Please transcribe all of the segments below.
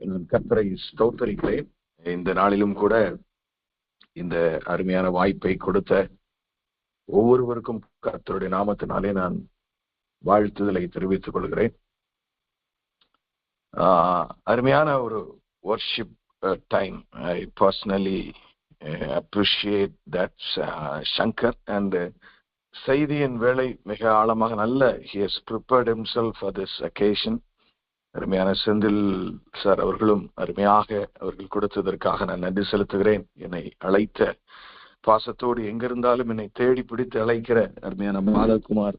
நான் கர்த்தரை ஸ்தோத்தரிக்கிறேன். இந்த நாளிலும் கூட இந்த அருமையான வாய்ப்பை கொடுத்த ஒவ்வொருவருக்கும் கர்த்தருடைய நாமத்தினாலே நான் வாழ்த்துதலை தெரிவித்துக் கொள்கிறேன். அருமையான ஒரு worship time. I personally appreciate that Shankar and செய்தியின் வேளை மிக ஆழமாக நல்ல he has prepared himself for this occasion. அருமையான செந்தில் சார் அவர்களும் அருமையாக அவர்கள் கொடுத்ததற்காக நான் நன்றி செலுத்துகிறேன். என்னை அழைத்த பாசத்தோடு எங்கிருந்தாலும் என்னை தேடி பிடித்து அழைக்கிற அருமையான மாதகுமார்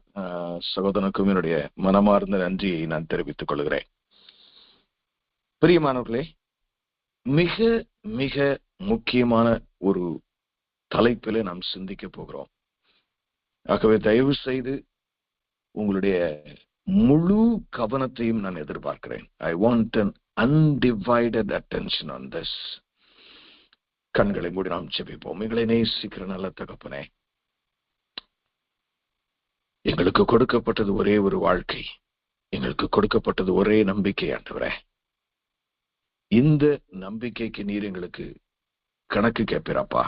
சகோதரனுக்கும் என்னுடைய மனமார்ந்த நன்றியை நான் தெரிவித்துக் கொள்கிறேன். பிரியமானவர்களே, மிக மிக முக்கியமான ஒரு தலைப்பிலே நாம் சிந்திக்க போகிறோம். ஆகவே தயவு செய்து உங்களுடைய முழு கவனத்தையும் நான் எதிர்பார்க்கிறேன். I want an undivided attention on this. கண்களை மூடி நாம் ஜெபிப்போம். எங்களை நேசிக்கிற நல்ல தகப்பனே, எங்களுக்கு கொடுக்கப்பட்டது ஒரே ஒரு வாழ்க்கை, எங்களுக்கு கொடுக்கப்பட்டது ஒரே நம்பிக்கை ஆண்டவரே. இந்த நம்பிக்கைக்கு நீர் எங்களுக்கு கணக்கு கேட்பிறாப்பா.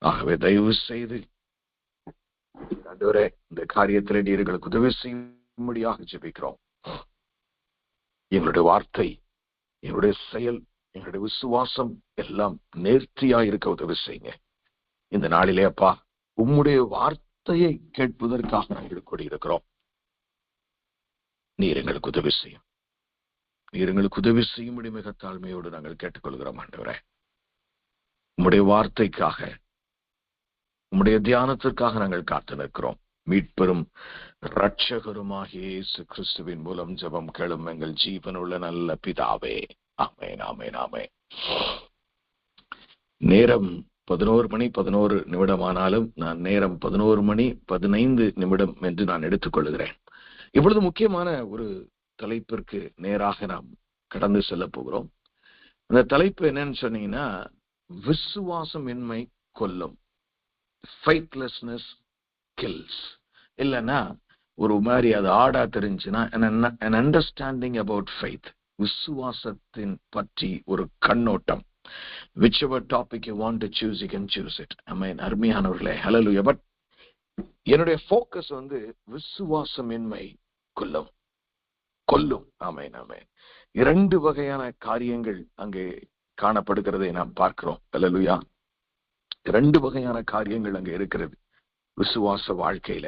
ஆகவே தயவு செய்து ஆண்டவரே, இந்த காரியத்திலே நீர் எங்களுக்கு உதவி செய்யும்படியாக ஜெபிக்கிறோம். எங்களுடைய வார்த்தை, எங்களுடைய செயல், எங்களுடைய விசுவாசம் எல்லாம் நேர்த்தியா இருக்க உதவி செய்யுங்க. இந்த நாளிலே அப்பா, உம்முடைய வார்த்தையை கேட்பதற்காக நாங்கள் கூடியிருக்கிறோம். நீர் எங்களுக்கு உதவி செய்யும். நீர் எங்களுக்கு உதவி செய்யும்படி மிக தாழ்மையோடு நாங்கள் கேட்டுக்கொள்கிறோம் ஆண்டவரே. உம்முடைய வார்த்தைக்காக, உம்முடைய தியானத்திற்காக நாங்கள் காத்து நிற்கிறோம். மீட்பெரும் இரட்சகருமாகிய இயேசு கிறிஸ்துவின் மூலம் ஜெபம் கேளும் எங்கள் ஜீவனுள்ள நல்ல பிதாவே. ஆமென், ஆமென், ஆமென். நேரம் 11:11 ஆனாலும் நான் நேரம் 11:15 என்று நான் எடுத்துக்கொள்கிறேன். இப்பொழுது முக்கியமான ஒரு தலைப்பிற்கு நேராக நாம் கடந்து செல்ல போகிறோம். அந்த தலைப்பு என்னன்னு சொன்னீங்கன்னா, விசுவாசமின்மை கொல்லும். ஃபெய்த்லெஸ்னஸ் கில்ஸ். இல்லைன்னா ஒரு மாதிரி அது ஆடா தெரிஞ்சுன்னா an understanding about faith, விசுவாசத்தின் பற்றி ஒரு கண்ணோட்டம். whichever topic you want to choose, you can choose it. ஆமென். அருமையானவர்களே, ஹல்லேலூயா. பட் என்னுடைய ஃபோக்கஸ் விசுவாசமின்மை கொல்லும். ஆமென், ஆமென். 2 வகையான காரியங்கள் அங்கே காணப்படுகிறதை நாம் பார்க்கிறோம். ஹல்லேலூயா. 2 வகையான காரியங்கள் அங்கே இருக்கிறது விசுவாச வாழ்க்கையில.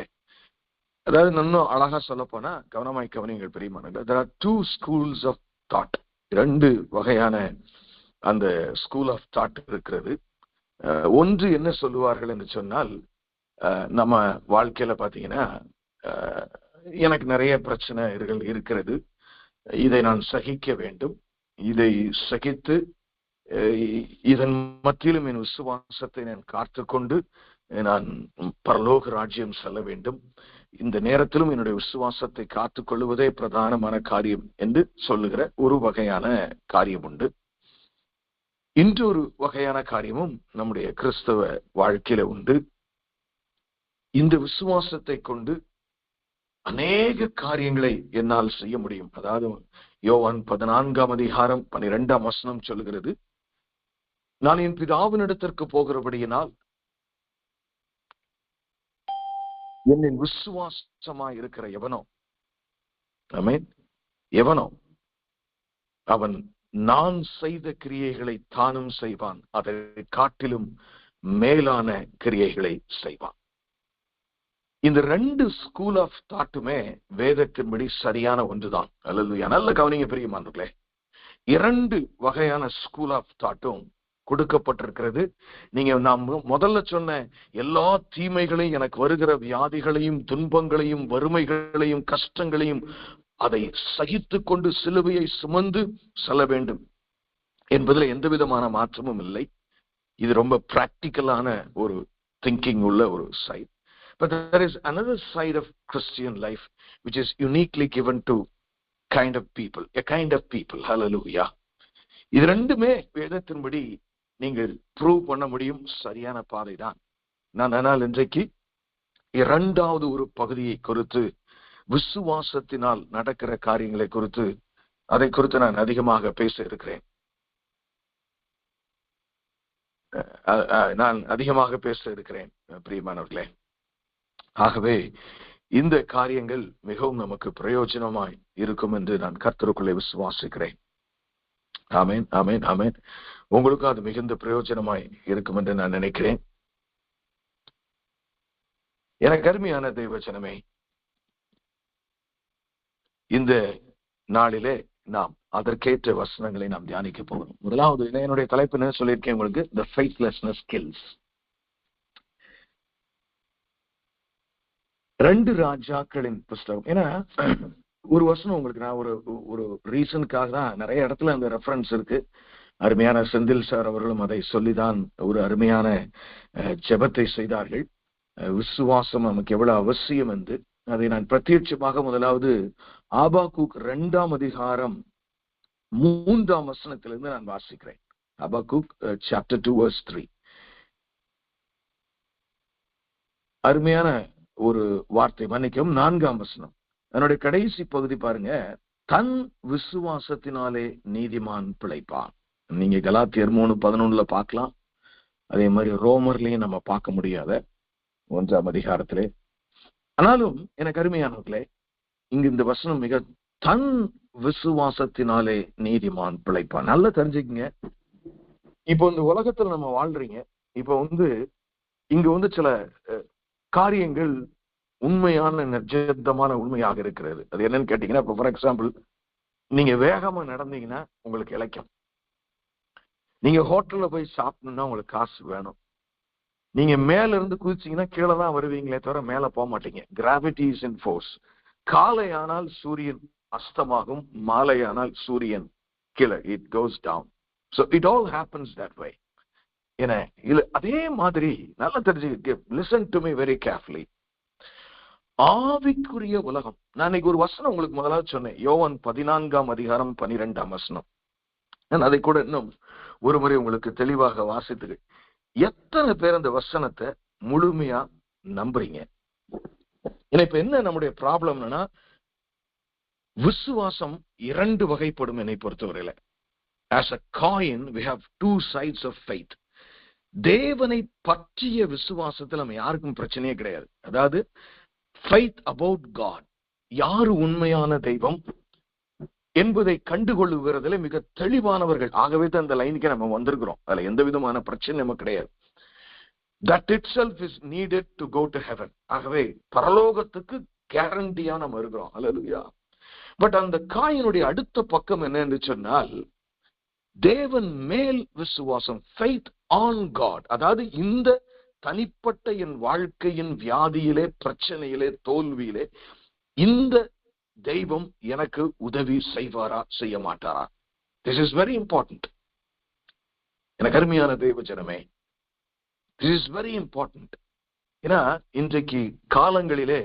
அதாவது இன்னும் அழகா சொல்ல போனா, கவனமாய் கவனிங்கள் பிரியமானவர்களே, there are 2 schools of thought. 2 வகையான அந்த ஸ்கூல் ஆஃப் தாட் இருக்கிறது. ஒன்று என்ன சொல்லுவார்கள் என்று சொன்னால், நம்ம வாழ்க்கையில பாத்தீங்கன்னா, எனக்கு நிறைய பிரச்சனைகள் இருக்கிறது, இதை நான் சகிக்க வேண்டும், இதை சகித்து இதன் மத்தியிலும் என் விசுவாசத்தை நான் காத்துக்கொண்டு நான் பரலோக ராஜ்யம் செல்ல வேண்டும், இந்த நேரத்திலும் என்னுடைய விசுவாசத்தை காத்துக் கொள்வதே பிரதானமான காரியம் என்று சொல்லுகிற ஒரு வகையான காரியம் உண்டு. இன்னொரு வகையான காரியமும் நம்முடைய கிறிஸ்தவ வாழ்க்கையில உண்டு. இந்த விசுவாசத்தை கொண்டு அநேக காரியங்களை என்னால் செய்ய முடியும். அதாவது யோவான் 14:12 சொல்லுகிறது, நான் என் பிதாவினிடத்திற்கு போகிறபடியினால் என்னின் விசுவாசமாய் இருக்கிற எவனோ, ஆமென், எவனோ அவன் நான் செய்த கிரியைகளை தானும் செய்வான், அதை காட்டிலும் மேலான கிரியைகளை செய்வான். இந்த 2 ஸ்கூல் ஆஃப் தாட்டுமே வேதத்தின்படி சரியான ஒன்றுதான். அல்லேலூயா. நல்ல கவனிங்க பிரியமானவர்களே, 2 வகையான ஸ்கூல் ஆஃப் தாட்டும் கொடுக்கப்பட்டிருக்கிறது. நீங்க நாம் முதல்ல சொன்ன எல்லா தீமைகளையும், எனக்கு வருகிற வியாதிகளையும், துன்பங்களையும், வறுமைகளையும், கஷ்டங்களையும் அதை சகித்து கொண்டு சிலுவையை சுமந்து செல்ல வேண்டும் என்பதில் எந்த விதமான மாற்றமும் இல்லை. இது ரொம்ப பிராக்டிக்கலான ஒரு திங்கிங் உள்ள ஒரு side. But there is another side of Christian life which is uniquely given to a kind of people. Hallelujah. இது 2மே வேதத்தின்படி நீங்கள் ப்ரூவ் பண்ண முடியும், சரியான பாதைதான். நான் ஆனால் இன்றைக்கு 2வது ஒரு பகுதியை குறித்து, விசுவாசத்தினால் நடக்கிற காரியங்களை குறித்து அதை குறித்து நான் அதிகமாக பேச இருக்கிறேன். பிரியமானவர்களே. ஆகவே இந்த காரியங்கள் மிகவும் நமக்கு பிரயோஜனமாய் இருக்கும் என்று நான் கர்த்தருக்குள்ளே விசுவாசிக்கிறேன். ஆமேன், ஆமேன், ஆமேன். உங்களுக்கும் அது மிகுந்த பிரயோஜனமாய் இருக்கும் என்று நான் நினைக்கிறேன். எனக்கு அருமையான தெய்வஜனமே, இந்த நாளிலே நாம் அதற்கேற்ற வசனங்களை நாம் தியானிக்க போகிறோம். முதலாவது என்னுடைய தலைப்பு என்ன சொல்லியிருக்கேன் உங்களுக்கு? The faithlessness kills. 2 ராஜாக்களின் புஸ்தகம். ஏன்னா ஒரு வசனம் உங்களுக்கு நான் ஒரு ரீசனுக்காக தான் நிறைய இடத்துல அந்த ரெஃபரன்ஸ் இருக்கு. அருமையான செந்தில் சார் அவர்களும் அதை சொல்லிதான் ஒரு அருமையான ஜெபத்தை செய்தார்கள். விசுவாசம் நமக்கு எவ்வளவு அவசியம் என்று அதை நான் பிரத்யட்சமாக முதலாவது ஆபாக்கூக் 2ஆம் அதிகாரம் 3ஆம் வசனத்திலிருந்து நான் வாசிக்கிறேன். ஆபாக்கூக் chapter 2 verse 3. அருமையான ஒரு வார்த்தை, மன்னிக்கவும் 4ஆம் வசனம். அதனுடைய கடைசி பகுதி பாருங்க, தன் விசுவாசத்தினாலே நீதிமான் பிழைப்பான். நீங்க கலாத்தியர் 3:11 பார்க்கலாம். அதே மாதிரி ரோமர்லயும் நம்ம பார்க்க முடியாத 1ஆம் அதிகாரத்திலே. ஆனாலும் எனக்கு அருமையானவர்களே, இங்கு இந்த வசனம் மிக தன் விசுவாசத்தினாலே நீதிமான் பிழைப்பான். நல்லா தெரிஞ்சுக்கங்க. இப்போ இந்த உலகத்துல நம்ம வாழ்றீங்க. இப்போ இங்க சில காரியங்கள் உண்மையான நிர்ஜிதமான உண்மையாக இருக்கிறது. அது என்னன்னு கேட்டீங்கன்னா, இப்போ ஃபார் எக்ஸாம்பிள், நீங்க வேகமா நடந்தீங்கன்னா உங்களுக்கு இளைக்கும். நீங்க ஹோட்டல்ல போய் சாப்பிடணும்னா உங்களுக்கு காசு வேணும். நீங்க மேல இருந்து குதிச்சீங்கன்னா கீழே தான் வருவீங்களே தவிர மேல போக மாட்டீங்க. Gravity is in force. காலை ஆனால் சூரியன் அஸ்தமாகும், மாலை ஆனால் சூரியன் கீழே, it goes down. So it all happens that way. ஏன்னா இல்ல, அதே மாதிரி நல்லா தெரிஞ்சுக்க, listen to me very carefully. ஆவிக்குரிய உலகம். நான் இன்னைக்கு ஒரு வசனம் உங்களுக்கு முதலாவது சொன்னேன், யோவான் 14ஆம் அதிகாரம் 12ஆம் வசனம். நான் அதை கூட இன்னும் ஒரு முறை உங்களுக்கு தெளிவாக வாசித்து, எத்தனை பேர் அந்த வசனத்தை முழுமையா நம்புறீங்க? ஏன்னா இப்ப என்ன நம்முடைய ப்ராப்ளம்னா, விசுவாசம் 2 வகைப்படும் என்னை பொறுத்தவரையில. As a coin, we have 2 sides of faith. தேவனை பற்றிய விசுவாசத்தில் நம்ம யாருக்கும் பிரச்சனையே கிடையாது. அதாவது faith about God, யாரு உண்மையான தெய்வம் என்பதை கண்டுகொள்ளுகிறதுல மிக தெளிவானவர்கள். ஆகவே தான் இந்த லைனுக்கு நம்ம வந்திருக்கிறோம். அதுல எந்த விதமான பிரச்சனை நமக்கு கிடையாது. That itself is needed to go to heaven. ஆகவே பரலோகத்துக்கு கேரண்டியா நம்ம இருக்கிறோம். அல்லேலூயா. பட் அந்த காயினுடைய அடுத்த பக்கம் என்ன என்று சொன்னால், தேவன் மேல் விசுவாசம், faith on God. அதாவது இந்த தனிப்பட்ட என் வாழ்க்கையின் வியாதியிலே, பிரச்சனையிலே, தோல்வியிலே இந்த தெய்வம் எனக்கு உதவி செய்வாரா, செய்ய மாட்டாரா? This is very important. எனக்கு அருமையான தெய்வ ஜனமே, this is very important. ஏன்னா இன்றைக்கு காலங்களிலே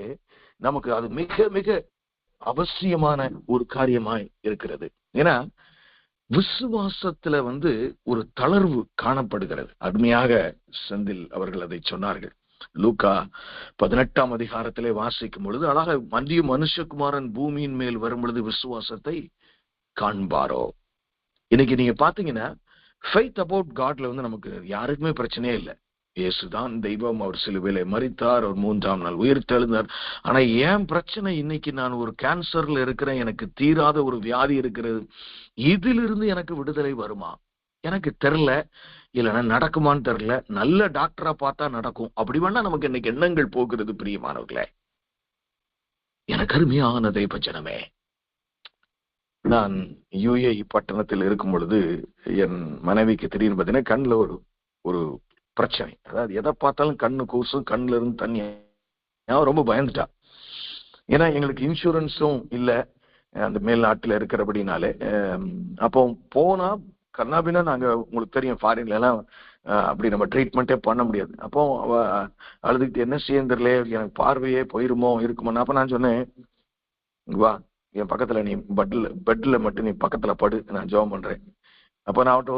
நமக்கு அது மிக மிக அவசியமான ஒரு காரியமாய் இருக்கிறது. ஏன்னா விசுவாசத்துல ஒரு தளர்வு காணப்படுகிறது. அருமையாக செந்தில் அவர்கள் அதை சொன்னார்கள். லூக்கா 18ஆம் அதிகாரத்திலே வாசிக்கும் பொழுது அழகாக, மத்திய மனுஷகுமாரன் பூமியின் மேல் வரும் பொழுது விசுவாசத்தை காண்பாரோ. இன்னைக்கு நீங்க பாத்தீங்கன்னா ஃபெய்த் அபவுட் காட்ல நமக்கு யாருக்குமே பிரச்சனையே இல்லை. இயேசுதான் தெய்வம், அவர் சிலுவையிலே மரித்தார், அவர் 3ஆம் நாள் உயிர்த்தெழுந்தார். ஆனா ஏன் பிரச்சனை? இன்னைக்கு நான் ஒரு கேன்சர்ல இருக்கிறேன், எனக்கு தீராத ஒரு வியாதி இருக்கிறது, இதிலிருந்து எனக்கு விடுதலை வருமா? எனக்கு தெரியல, இல்லைன்னா நடக்குமான்னு தெரியல, நல்ல டாக்டரா பார்த்தா நடக்கும். அப்படி வேணா நமக்கு இன்னைக்கு எண்ணங்கள் போகிறது. பிரியமானவர்களே, எனக்கு அருமையான தெய்வ ஜனமே, நான் யுஏஇ பட்டணத்தில் இருக்கும் பொழுது என் மனைவிக்கு திடீர்னு பார்த்தீங்கன்னா கண்ணுல ஒரு பிரச்சனை. அதாவது எதை பார்த்தாலும் கண்ணு கூசும், கண்ணுல இருந்து தண்ணி. ரொம்ப பயந்துட்டா. ஏன்னா எங்களுக்கு இன்சூரன்ஸும் இல்லை அந்த மேல்நாட்டில் இருக்கிறபடினாலே. அப்போ போனா கண்ணாபின்னா, நாங்க உங்களுக்கு தெரியும் ஃபாரின்ல எல்லாம் அப்படி நம்ம ட்ரீட்மெண்ட்டே பண்ண முடியாது. அப்போ அவ அழுதுகிட்டு, என்ன செய்யறதுல எனக்கு பார்வையே போயிருமோ இருக்குமோ. அப்ப நான் சொன்னேன், வா என் பக்கத்துல, நீ பெட்ல மட்டும் நீ பக்கத்துல படு, நான் ஜெபம் பண்றேன். அப்ப நான் அவட்ட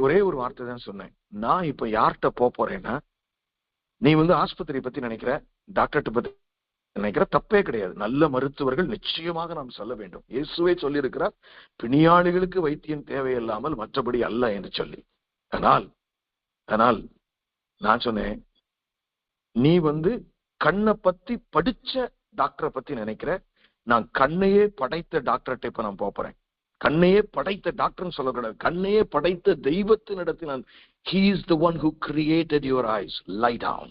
ஒரே ஒரு வார்த்தை தான் சொன்னேன். நான் இப்ப யார்கிட்ட போறேன்னா, நீ ஆஸ்பத்திரி பத்தி நினைக்கிற, டாக்டர்கிட்ட பத்தி நினைக்கிற தப்பே கிடையாது. நல்ல மருத்துவர்கள் நிச்சயமாக நாம் சொல்ல வேண்டும். இயேசுவே சொல்லி இருக்கிறார், பிணியாளிகளுக்கு வைத்தியம் தேவையில்லாமல் மற்றபடி அல்ல என்று சொல்லி. ஆனால் நான் சொன்னேன், நீ கண்ணை பத்தி படிச்ச டாக்டரை பத்தி நினைக்கிற. நான் கண்ணையே படைத்த டாக்டர்கிட்ட இப்ப நான் போறேன். கண்ணையே படைத்த டாக்டர் சொல்லக்கூடாது, கண்ணையே படைத்த தெய்வத்தின் இடத்தில் நான், he is the one who created your eyes, lie down.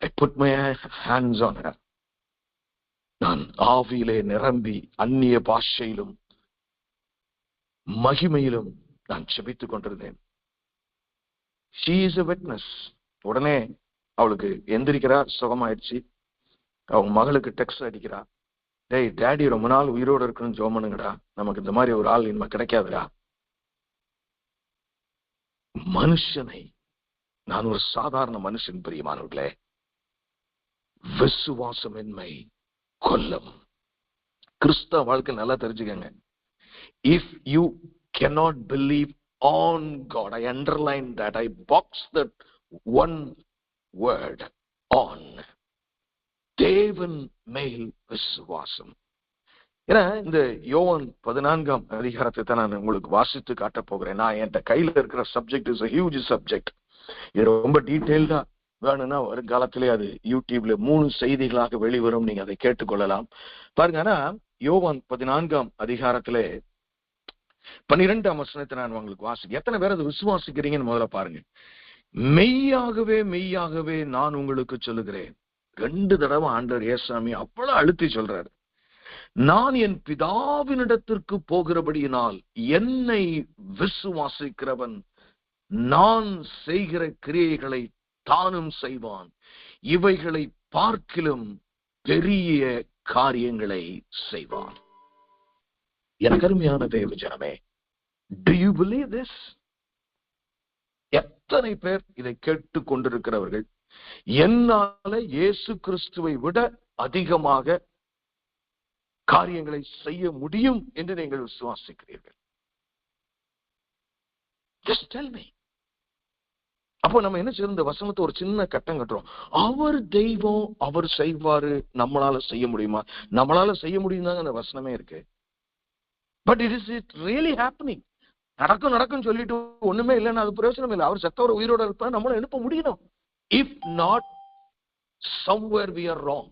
I put my hands on her. நான் ஆவியிலே நிரம்பி அந்நிய பாஷையிலும் மகிமையிலும் நான் செபித்துக் கொண்டிருந்தேன். she is a witness. உடனே அவளுக்கு எந்திரிக்கிறா, சுகமாயிடுச்சு. அவங்க மகளுக்கு டெக்ஸ்ட் அடிக்கிறா, டேய் டேடி ரொம்ப நாள் உயிரோடு இருக்குன்னு ஜெபம் பண்ணுங்கடா, நமக்கு இந்த மாதிரி ஒரு ஆள் இனிமே கிடைக்காதுடா. மனுஷனை, நான் ஒரு சாதாரண மனுஷன் பிரியமானவர்களே, விசுவாசமின்மை கொல்லும். கிறிஸ்தவ வாழ்க்கை நல்லா தெரிஞ்சுக்கங்க. If you cannot believe on God, I underline that, I box that one word on. தேவன் மேல் விசுவாசம். ஏன்னா இந்த யோவான் 14ஆம் அதிகாரத்தை தான் நான் உங்களுக்கு வாசித்து காட்ட போகிறேன். நான் என்கிட்ட கையில இருக்கிற subject is a huge subject. இது ரொம்ப டீட்டெயில்டா வேணும்னா வருங்காலத்திலே அது யூடியூப்ல 3 செய்திகளாக வெளிவரும், நீங்க அதை கேட்டுக்கொள்ளலாம். பாருங்க, ஆனா யோவான் 14ஆம் அதிகாரத்திலே 12ஆம் வசனத்தை நான் உங்களுக்கு வாசிக்க. எத்தனை பேர் அதை விசுவாசிக்கிறீங்கன்னு முதல்ல பாருங்க. மெய்யாகவே மெய்யாகவே நான் உங்களுக்கு சொல்லுகிறேன். 2 தடவை ஆண்டவர் ஏசாமி அவ்வளவு அழுத்தி சொல்றாரு. நான் என் பிதாவினிடத்திற்கு போகிறபடியினால் என்னை விசுவாசிக்கிறவன் நான் செய்கிற கிரியைகளை தானும் செய்வான், இவைகளை பார்க்கிலும் பெரிய காரியங்களை செய்வான். எனக்கு அருமையான தேவ ஜனமே, do you believe this? எத்தனை பேர் இதை கேட்டுக் கொண்டிருக்கிறவர்கள் என்னால இயேசு கிறிஸ்துவை விட அதிகமாக காரியங்களை செய்ய முடியும் என்று நீங்கள் விசுவாசிக்கிறீர்கள்? Just tell me. அப்போ நம்ம என்ன செய்யணும், இந்த வசனத்தை ஒரு சின்ன கட்டம் கட்டுறோம். அவர் தெய்வம், அவர் செய்வாரு, நம்மளால செய்ய முடியுமா? நம்மளால செய்ய முடியும் தாங்க அந்த வசனமே இருக்கு. But it is it really happening? நடக்கும் சொல்லிட்டு ஒண்ணுமே இல்லைன்னா அது பிரயோஜனம் இல்லை. அவர் செத்தவரை உயிரோட இருப்பா, நம்மள எழுப்ப முடியணும். If not, somewhere we are wrong.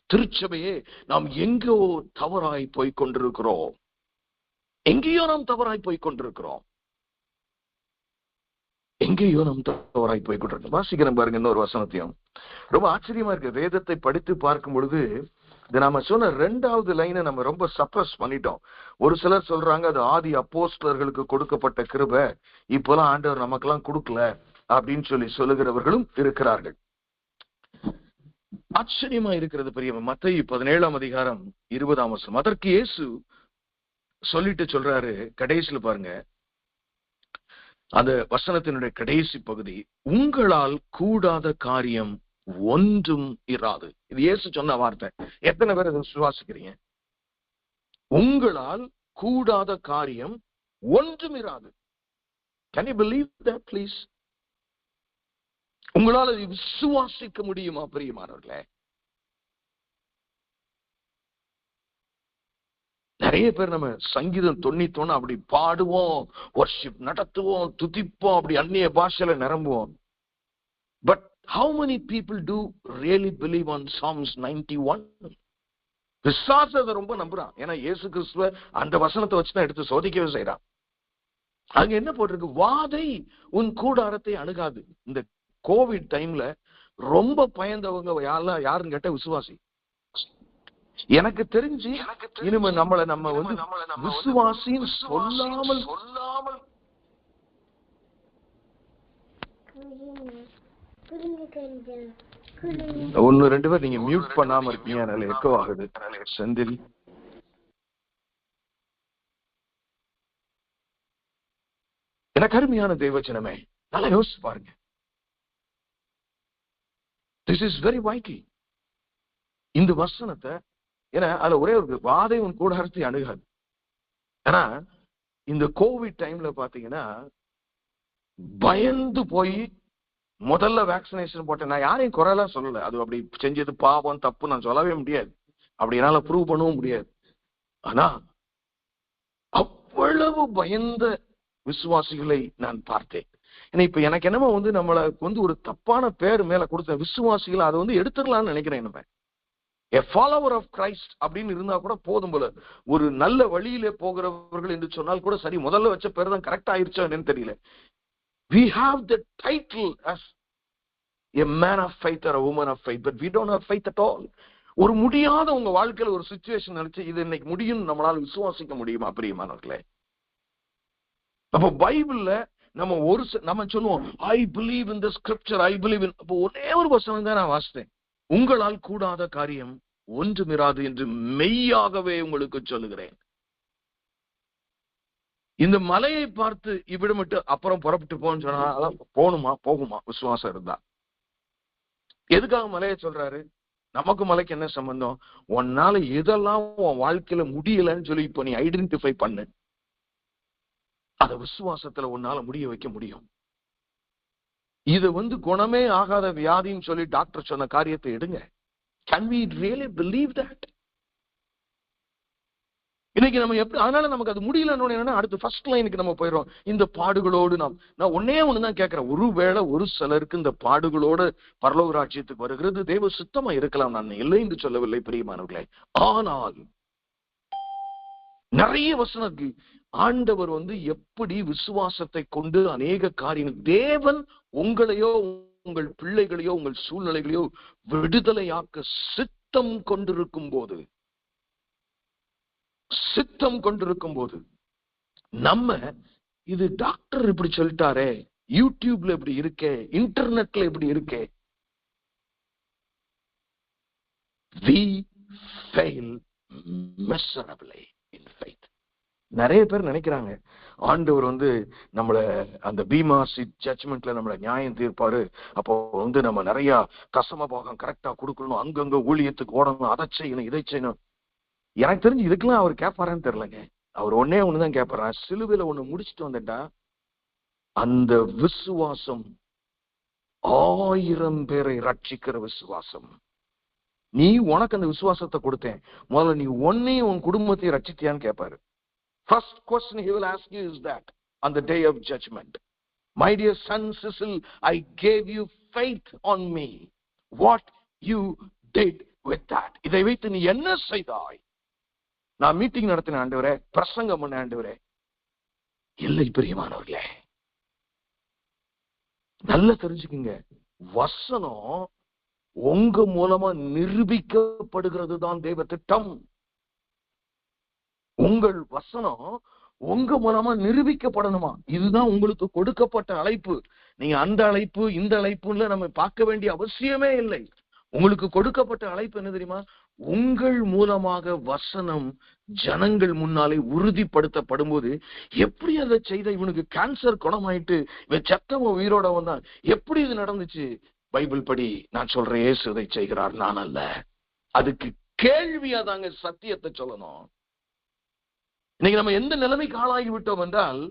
திருச்சபையே நாம் எங்கோ தவறாய் போய் கொண்டிருக்கிறோம். எங்கேயோ நாம் தவறாய் போய் கொண்டிருக்கிறோம். வாசிக்கிறேன் பாருங்க இன்னொரு வசனத்தையும். ரொம்ப ஆச்சரியமா இருக்கு. வேதத்தை படித்து பார்க்கும் பொழுது இது நாம சொன்ன 2வது லைனை நம்ம ரொம்ப சப்ரஸ் பண்ணிட்டோம். ஒரு சிலர் சொல்றாங்க அது ஆதி அப்போஸ்தலர்களுக்கு கொடுக்கப்பட்ட கிருபை, இப்பெல்லாம் ஆண்டவர் நமக்கெல்லாம் கொடுக்கல அப்படின்னு சொல்லுகிறவர்களும் இருக்கிறார்கள். ஆச்சரியமா இருக்கிறது பெரிய. மத்தேயு 17ஆம் அதிகாரம் 20ஆம் வசனம். அதற்கு இயேசு சொல்லிட்டு சொல்றாரு, கடைசியில பாருங்க அந்த வசனத்தினுடைய கடைசி பகுதி, உங்களால் கூடாத காரியம் ஒன்றும் இராது. இது இயேசு சொன்ன வார்த்தை. எத்தனை பேர் அதை விசுவாசிக்கிறீங்க? உங்களால் கூடாத காரியம் ஒன்றும் இராது. Can you believe that please? உங்களால் அதை விசுவாசிக்க முடியுமா பிரியமானவர்களே? நிறைய பேர் நம்ம சங்கீதம் 91 அப்படி பாடுவோம், வர்ஷிப் நடத்துவோம், துதிப்போம், அப்படி அந்நிய பாஷையில நிரம்புவோம். But how many people do really believe on Psalms 91? விசுவாசத்தை ரொம்ப நம்புறான். ஏன்னா இயேசு கிறிஸ்துவ அந்த வசனத்தை வச்சுதான் எடுத்து சோதிக்கவே செய்யறான். அங்க என்ன போட்டிருக்கு? வாதை உன் கூடாரத்தை அணுகாது. இந்த கோவிட் டைம்ல ரொம்ப பயந்தவங்க யாருன்னு கேட்ட விசுவாசி. எனக்கு தெரிஞ்சு இனிமே நம்ம விசுவாசின்னு சொல்லாமல் ஒன்னு 2 பேர் நீங்க மியூட் பண்ணாம இருக்கீங்க, அதனால எக்கோ ஆகுது. செந்தில், எனக்கு அருமையான தேவஜனமே, நல்லா யோசிச்சு பாருங்க. This is very vital. இந்த வசனத்தை, ஏன்னா அதுல ஒரே ஒரு வாதை உன் கூடாரத்தை அணுகாது. ஆனா இந்த கோவிட் டைம்ல பாத்தீங்கன்னா பயந்து போய் முதல்ல வேக்சினேஷன் போட்டேன். நான் யாரையும் குறையெல்லாம் சொல்லல. அது அப்படி செஞ்சது பாவம் தப்பு நான் சொல்லவே முடியாது. அப்படி என்னால ப்ரூவ் பண்ணவும் முடியாது. ஆனா அவ்வளவு பயந்த விசுவாசிகளை நான் பார்த்தேன். ஏன்னா இப்ப எனக்கு என்னமோ நம்மள ஒரு தப்பான பேர் மேல கொடுத்த விசுவாசிகளை அதை எடுத்துடலாம்னு நினைக்கிறேன். நம்ம a follower of Christ அப்படின்னு இருந்தா கூட போதும் போல. ஒரு நல்ல வழியிலே போகிறவர்கள் என்று சொன்னால் கூட சரி, முதல்ல வச்ச பேர் தான் கரெக்ட் ஆயிருச்சோ என்னன்னு தெரியல. We have the title as a man of faith or a woman of faith, but we don't have faith at all. ஒரு முடியாத உங்க வாழ்க்கையில ஒரு சிச்சுவேஷன் நினைச்சு இது இன்னைக்கு முடியும் நம்மளால விசுவாசிக்க முடியுமா பிரியமானவர்களே? அப்ப பைபிள்ல நம்ம சொல்லுவோம் I believe in the scripture, I believe in. அப்போ ஒரே ஒரு வசனம் தான் நான் வாசித்தேன். உங்களால் கூடாத காரியம் ஒன்றுமிராது என்று மெய்யாகவே உங்களுக்கு சொல்லுகிறேன். இந்த மலையை பார்த்து இவ்விடமிட்டு அப்புறம் புறப்பட்டு போன்னு சொன்னா போகணுமா? போகுமா விசுவாசம் இருந்தா? எதுக்காக மலையை சொல்றாரு? நமக்கு மலைக்கு என்ன சம்பந்தம்? உன்னால எதெல்லாம் உன் வாழ்க்கையில முடியலன்னு சொல்லி இப்ப நீ ஐடென்டிஃபை பண்ணு. அத விசுவாசத்துல உன்னால முடிய வைக்க முடியும். இது குணமே ஆகாத வியாதின்னு சொல்லி டாக்டர் சொன்ன காரியத்தை எடுங்க. Can we really believe that? இன்னைக்கு நம்ம எப்படி, அதனால நமக்கு அது முடியலன்னு அடுத்து ஃபர்ஸ்ட் லைனுக்கு நம்ம போயிடுறோம். இந்த பாடுகளோடு நான் ஒன்னே ஒண்ணுதான் கேட்கிறேன். ஒருவேளை ஒரு சிலருக்கு இந்த பாடுகளோடு பரலோக ராஜ்யத்துக்கு வருகிறது தேவ சுத்தமா இருக்கலாம், நான் இல்லை என்று சொல்லவில்லை பிரியமானவர்களே. ஆனால் நிறைய வசனங்கள் ஆண்டவர் எப்படி விசுவாசத்தை கொண்டு அநேக காரியங்கள் தேவன் உங்களையோ உங்கள் பிள்ளைகளையோ உங்கள் சூழ்நிலைகளையோ விடுதலையாக்க சித்தம் கொண்டிருக்கும் போது நம்ம இது டாக்டர் இப்படி சொல்லிட்டாரே, யூடியூப்ல இப்படி இருக்கே, இன்டர்நெட்ல இப்படி இருக்கே, we fail miserably in faith. நிறைய பேர் நினைக்கிறாங்க ஆண்டவர் நம்மள அந்த பீமா சீட் ஜட்ஜ்மெண்ட்ல நம்மள நியாயம் தீர்ப்பாரு, அப்போ நம்ம நிறைய கசம பாகம் கரெக்டா கொடுக்கணும், அங்கங்க ஊழியத்துக்கு ஓடணும், அதை செய்யணும் இதை செய்யணும். எனக்கு தெரிஞ்சு இதுக்கெல்லாம் அவர் கேட்பாரான்னு தெரியலங்க. அவர் ஒன்னே ஒண்ணுதான் கேட்பாரா, சிலுவையில ஒண்ணு முடிச்சுட்டு வந்துட்டா அந்த விசுவாசம் 1000 பேரை ரட்சிக்கிற விசுவாசம். நீ உனக்கு அந்த விசுவாசத்தை கொடுத்தேன், முதல்ல நீ உன்னையும் உன் குடும்பத்தையும் ரட்சித்தியான்னு கேட்பாரு. First question he will ask you is that on the day of judgment. My dear son Cecil, I gave you faith on me. What you did with that? இதை வைத்து நீ என்ன செய்தாய்? நான் மீட்டிங் நடத்தின ஆண்டவரே, பிரசங்கம் பண்ண ஆண்டவரே. இல்லை பிரியமானவர்களே, நல்லா தெரிஞ்சுக்குங்க, வசனம் உங்க மூலமா நிரூபிக்கப்படுகிறது தான் தேவ திட்டம். உங்கள் வசனம் உங்க மூலமா நிரூபிக்கப்படணுமா? இதுதான் உங்களுக்கு கொடுக்கப்பட்ட அழைப்பு. நீங்க அந்த அழைப்பு இந்த அழைப்புல நம்ம பார்க்க வேண்டிய அவசியமே இல்லை. உங்களுக்கு கொடுக்கப்பட்ட அழைப்பு என்ன தெரியுமா? உங்கள் மூலமாக வசனம் ஜனங்கள் முன்னாலே உறுதிப்படுத்தப்படும் போது, எப்படி அதை செய்த, இவனுக்கு கேன்சர் குணமாயிட்டு இவன் செத்தவ உயிரோட வந்தான், எப்படி இது நடந்துச்சு? பைபிள் படி நான் சொல்றேன், இயேசு இதை செய்கிறார், நான் அல்ல. அதுக்கு கேள்வியா தாங்க சத்தியத்தை சொல்லணும். இன்னைக்கு நம்ம எந்த நிலைமைக்கு ஆளாகி விட்டோம் என்றால்,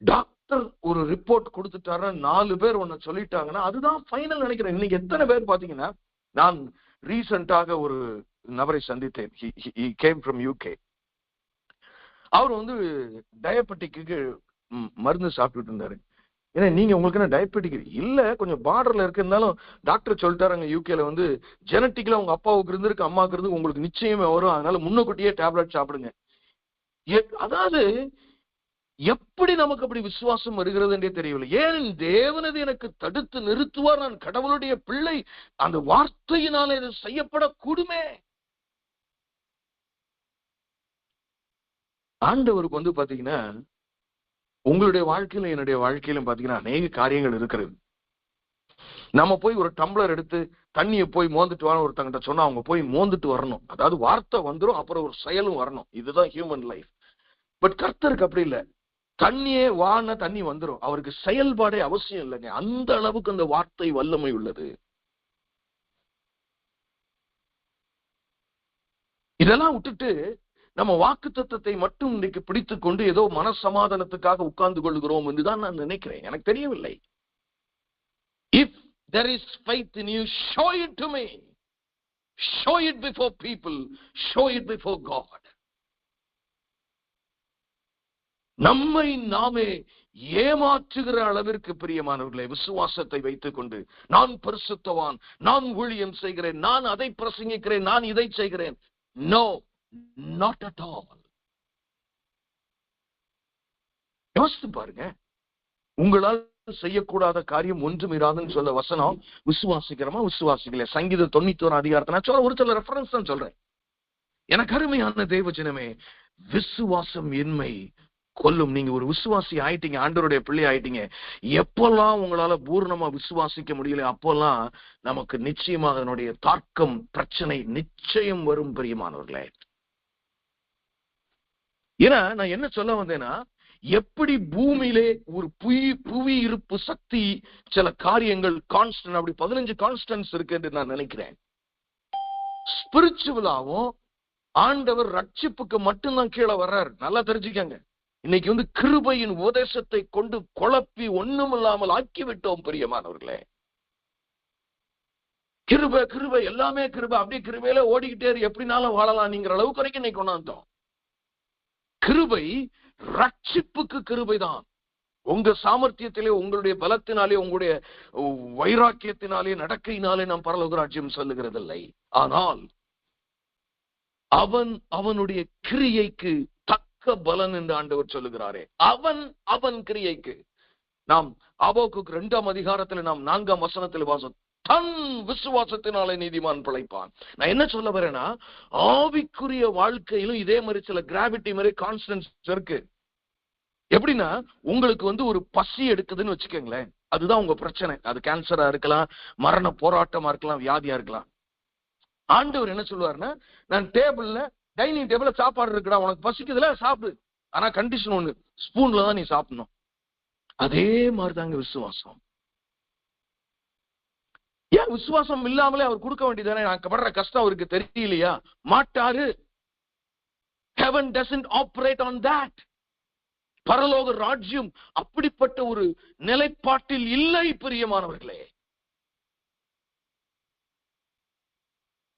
டாக்டர் ஒரு ரிப்போர்ட் கொடுத்துட்டாரு, 4 பேர் ஒன்னு சொல்லிட்டாங்கன்னா அதுதான் ஃபைனல் நினைக்கிறேன். இன்னைக்கு எத்தனை பேர் பாத்தீங்கன்னா, நான் ரீசெண்டாக ஒரு நபரை சந்தித்தேன். he came from UK. அவர் டயபெட்டிக்கு மருந்து சாப்பிட்டுட்டு இருந்தாரு. ஏன்னா நீங்க உங்களுக்கு என்ன டயபெட்டிக் இல்ல, கொஞ்சம் பார்டர்ல இருக்குனாலும் டாக்டர் சொல்லிட்டாருங்க, யூகேல ஜெனட்டிக்கலா உங்க அப்பாவுக்கு இருந்திருக்கு அம்மாவுக்கு இருந்து உங்களுக்கு நிச்சயமே வரும், அதனால முன்னக்கூட்டியே டேப்லெட் சாப்பிடுங்க. அதாவது எப்படி நமக்கு அப்படி விசுவாசம் வருகிறது என்றே தெரியவில்லை. ஏன் தேவனது எனக்கு தடுத்து நிறுத்துவார், நான் கடவுளுடைய பிள்ளை, அந்த வார்த்தையினால இது செய்யப்படக்கூடுமே. ஆண்டவருக்கு பாத்தீங்கன்னா, உங்களுடைய வாழ்க்கையில என்னுடைய வாழ்க்கையிலும் பாத்தீங்கன்னா அநேக காரியங்கள் இருக்கிறது. நம்ம போய் ஒரு டம்ளர் எடுத்து தண்ணியை போய் மோந்துட்டு வாங்க ஒருத்தங்கிட்ட சொன்னா அவங்க போய் மோந்துட்டு வரணும். அதாவது வார்த்தை வந்துடும், அப்புறம் ஒரு செயலும் வரணும். இதுதான் ஹியூமன் லைஃப். பட் கர்த்தருக்கு அப்படி இல்லை. தண்ணியே வான தண்ணி வந்துடும், அவருக்கு செயல்பாடே அவசியம் இல்லைங்க. அந்த அளவுக்கு அந்த வார்த்தை வல்லமை உள்ளது. இதெல்லாம் விட்டுட்டு நம்ம வாக்குத்தத்தத்தை மட்டும் இன்னைக்கு பிடித்துக் கொண்டு ஏதோ மனசமாதானத்துக்காக உட்கார்ந்து கொள்கிறோம் என்றுதான் நான் நினைக்கிறேன். எனக்கு தெரியவில்லை. If there is faith in you, show it to me. Show it before people. Show it before God. நம்மை நாமே ஏமாற்றுகிற அளவிற்கு பிரியமானவர்களே, விசுவாசத்தை வைத்துக் கொண்டு நான் பரிசுத்தவான், நான் ஊழியம் செய்கிறேன், நான் அதை பிரசங்கிக்கிறேன், நான் இதை செய்கிறேன். No, not at all. யோசித்து பாருங்க. உங்களால் செய்யக்கூடாத காரியம் ஒன்றும் இராதுன்னு சொல்ல வசனம் விசுவாசிக்கிறோமா விசுவாசிக்கல. சங்கீதம் 91 அதிகாரத்தை நான் சொல்ல ஒரு சில ரெஃபரன்ஸ் தான் சொல்றேன். எனக்கு அருமையான தேவஜனமே, விசுவாசம் இன்மை கொல்லும். நீங்க ஒரு விசுவாசி ஆயிட்டீங்க, ஆண்டவருடைய பிள்ளை ஆயிட்டீங்க. எப்பெல்லாம் உங்களால பூர்ணமா விசுவாசிக்க முடியல, அப்பெல்லாம் நமக்கு நிச்சயமாக அதனுடைய தாக்கம் பிரச்சனை நிச்சயம் வரும் பிரியமானவர்களே. ஏன்னா நான் என்ன சொல்ல வந்தேன்னா, எப்படி பூமியிலே ஒரு புவி இருப்பு சக்தி சில காரியங்கள் கான்ஸ்டன்ட், அப்படி 15 கான்ஸ்டன்ட்ஸ் இருக்கு என்று நான் நினைக்கிறேன். ஸ்பிரிச்சுவலாவும் ஆண்டவர் ரட்சிப்புக்கு மட்டும்தான் கீழே வர்றாரு. நல்லா தெரிஞ்சுக்கங்க. இன்னைக்கு கிருபையின் உபதேசத்தை கொண்டு குழப்பி ஒண்ணும் இல்லாமல் ஆக்கி விட்டோம் பிரியமானவர்களே. கிருபை கிருபை எல்லாமே கிருபை, அப்படியே கிருபையில ஓடிக்கிட்டே எப்படினாலும் வாழலாம் நீங்கிற அளவுக்கு வரைக்கும் இன்னைக்கு கொண்டாந்தோம். கிருபை ரட்சிப்புக்கு கிருபைதான். உங்க சாமர்த்தியத்திலே, உங்களுடைய பலத்தினாலே, உங்களுடைய வைராக்கியத்தினாலே, நடக்கையினாலே நாம் பரலோக ராஜ்யம் சொல்லுகிறதில்லை. ஆனால் அவனுடைய கிரியைக்கு தக்க பலன் என்று ஆண்டவர் சொல்லுகிறாரே. அவன் கிரியைக்கு. நாம் ஆபோக்குக்கு 2ஆம் அதிகாரத்தில் நாம் 4ஆம் வசனத்தில் வாசம், தன் விசுவாசத்தினாலே நீதிமான் பிழைப்பான். நான் என்ன சொல்ல வரேன்னா, ஆவிக்குரிய வாழ்க்கையிலும் இதே மாதிரி சில கிராவிட்டி மாதிரி கான்ஸ்டன்ஸ் இருக்கு. எப்படின்னா, உங்களுக்கு ஒரு பசி எடுக்குதுன்னு வச்சுக்கோங்களேன், அதுதான் உங்க பிரச்சனை. அது கேன்சரா இருக்கலாம், மரண போராட்டமா இருக்கலாம், வியாதியா இருக்கலாம். ஆண்டவர் என்ன சொல்லுவாருன்னா, நான் டைனிங் டேபிள்ல சாப்பாடு இருக்குடா, உனக்கு பசிக்குதுல சாப்பிடு, ஆனா கண்டிஷன் ஒண்ணு, ஸ்பூன்ல தான் நீ சாப்பிடணும். அதே மாதிரிதாங்க விசுவாசம். ஏன் விசுவாசம் இல்லாமலே அவர் கொடுக்க வேண்டியதானே? நான் படுற கஷ்டம் அவருக்கு தெரியலையா? மாட்டாரு. Heaven doesn't operate on that. பரலோக ராஜ்யம் அப்படிப்பட்ட ஒரு நிலைப்பாட்டில் இல்லை பிரியமானவர்களே.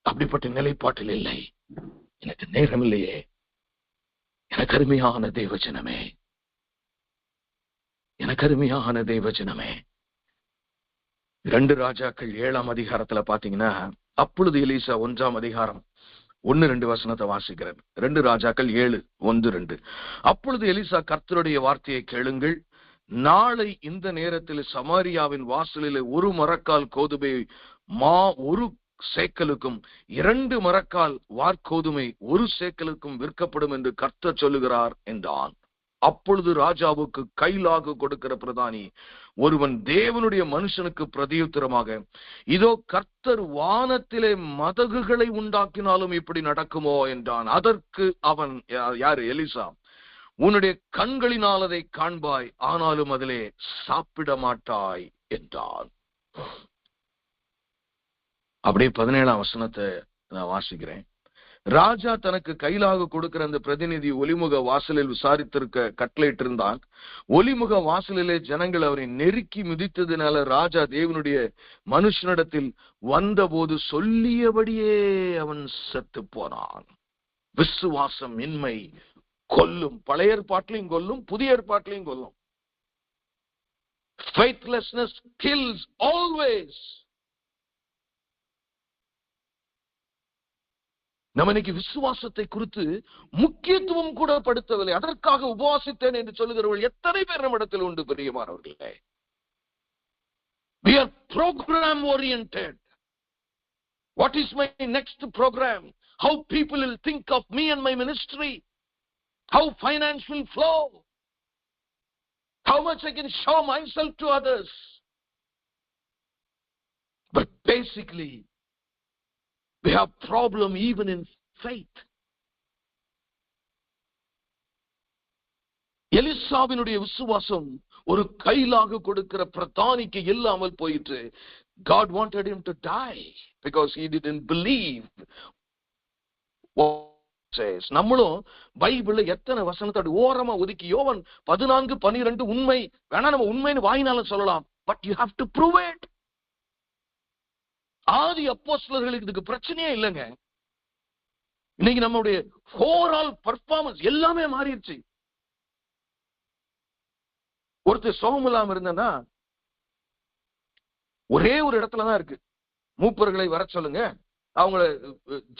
அப்படிப்பட்ட நிலைப்பாட்டில் இல்லை. எனக்கு நேரம் இல்லையே. எனக்கு அருமையான தேவஜனமே, எனக்கு அருமையான தேவஜனமே, 2 ராஜாக்கள் 7ஆம் அதிகாரத்துல பாத்தீங்கன்னா, அப்பொழுது எலிசா 1ஆம் அதிகாரம் 1-2 வசனத்தை வாசிக்கிறேன். 2 ராஜாக்கள் 7:1-2. அப்பொழுது எலிசா, கர்த்தருடைய வார்த்தையை கேளுங்கள். நாளை இந்த நேரத்தில் சமாரியாவின் வாசலில் 1 மரக்கால் கோதுமை மா 1 சேக்கலுக்கும் 2 மரக்கால் வார்கோதுமை 1 சேக்கலுக்கும் விற்கப்படும் என்று கர்த்தர் சொல்லுகிறார் என்றான். அப்பொழுது ராஜாவுக்கு கைலாக கொடுக்கிற பிரதானி ஒருவன் தேவனுடைய மனுஷனுக்கு பிரதியுத்தரமாக, இதோ கர்த்தர் வானத்திலே மதகுகளை உண்டாக்கினாலும் இப்படி நடக்குமோ என்றான். அதற்கு அவன், யாரு? எலிசா, உன்னுடைய கண்களினால் அதை காண்பாய், ஆனாலும் அதிலே சாப்பிட மாட்டாய் என்றான். அப்படியே 17ஆம் வசனத்தை நான் வாசிக்கிறேன். ராஜா தனக்கு கையிலாக கொடுக்கிற அந்த பிரதிநிதி ஒலிமுக வாசலில் விசாரித்திருக்க கட்டளையிட்டு இருந்தான். ஒலிமுக வாசலிலே ஜனங்கள் அவரை நெருக்கி மிதித்ததினால ராஜா தேவனுடைய மனுஷனிடத்தில் வந்தபோது சொல்லியபடியே அவன் செத்து போனான். விசுவாசம் இன்மை கொல்லும். பழைய ஏற்பாட்டிலையும் கொல்லும், புதிய ஏற்பாட்டிலையும் கொல்லும். Faithlessness kills always. நம்ம இன்னைக்கு விசுவாசத்தை குறித்து முக்கியத்துவம் கூட படுத்தவில்லை. அதற்காக உபவாசித்தேன் என்று சொல்லுகிறவர்கள் எத்தனை பேர் நம்ம இடத்தில் உண்டு பிரியமானவர்களே? We are program oriented. What is my next program? How people will think of me and my ministry? How finance will flow? How much I can show myself to others? But basically, we have problem even in faith. எலிசாவினுடைய விசுவாசம் ஒரு கையிலாக கொடுக்கிற பிரதானிக்கு இல்லாமல் போயிற்று. God wanted him to die because he didn't believe what says. நம்மளும் பைபிள்ல எத்தனை வசனத்தை ஓரமா ஒதுக்கி, யோவான் 14:12 உண்மை வேணா, நம்ம உண்மைன்னு வாயினால சொல்லலாம், but you have to prove it. ஆதி அப்போஸ்தலர்களுக்கு இதுக்கு பிரச்சனையே இல்லைங்க. இன்னைக்கு நம்மளுடைய ஓவரால் பர்ஃபார்மன்ஸ் எல்லாமே மாறிடுச்சு. ஒருத்தர் சோகம் இல்லாம இருந்தனா ஒரே ஒரு இடத்துலதான் இருக்கு. மூப்பர்களை வர சொல்லுங்க, அவங்களை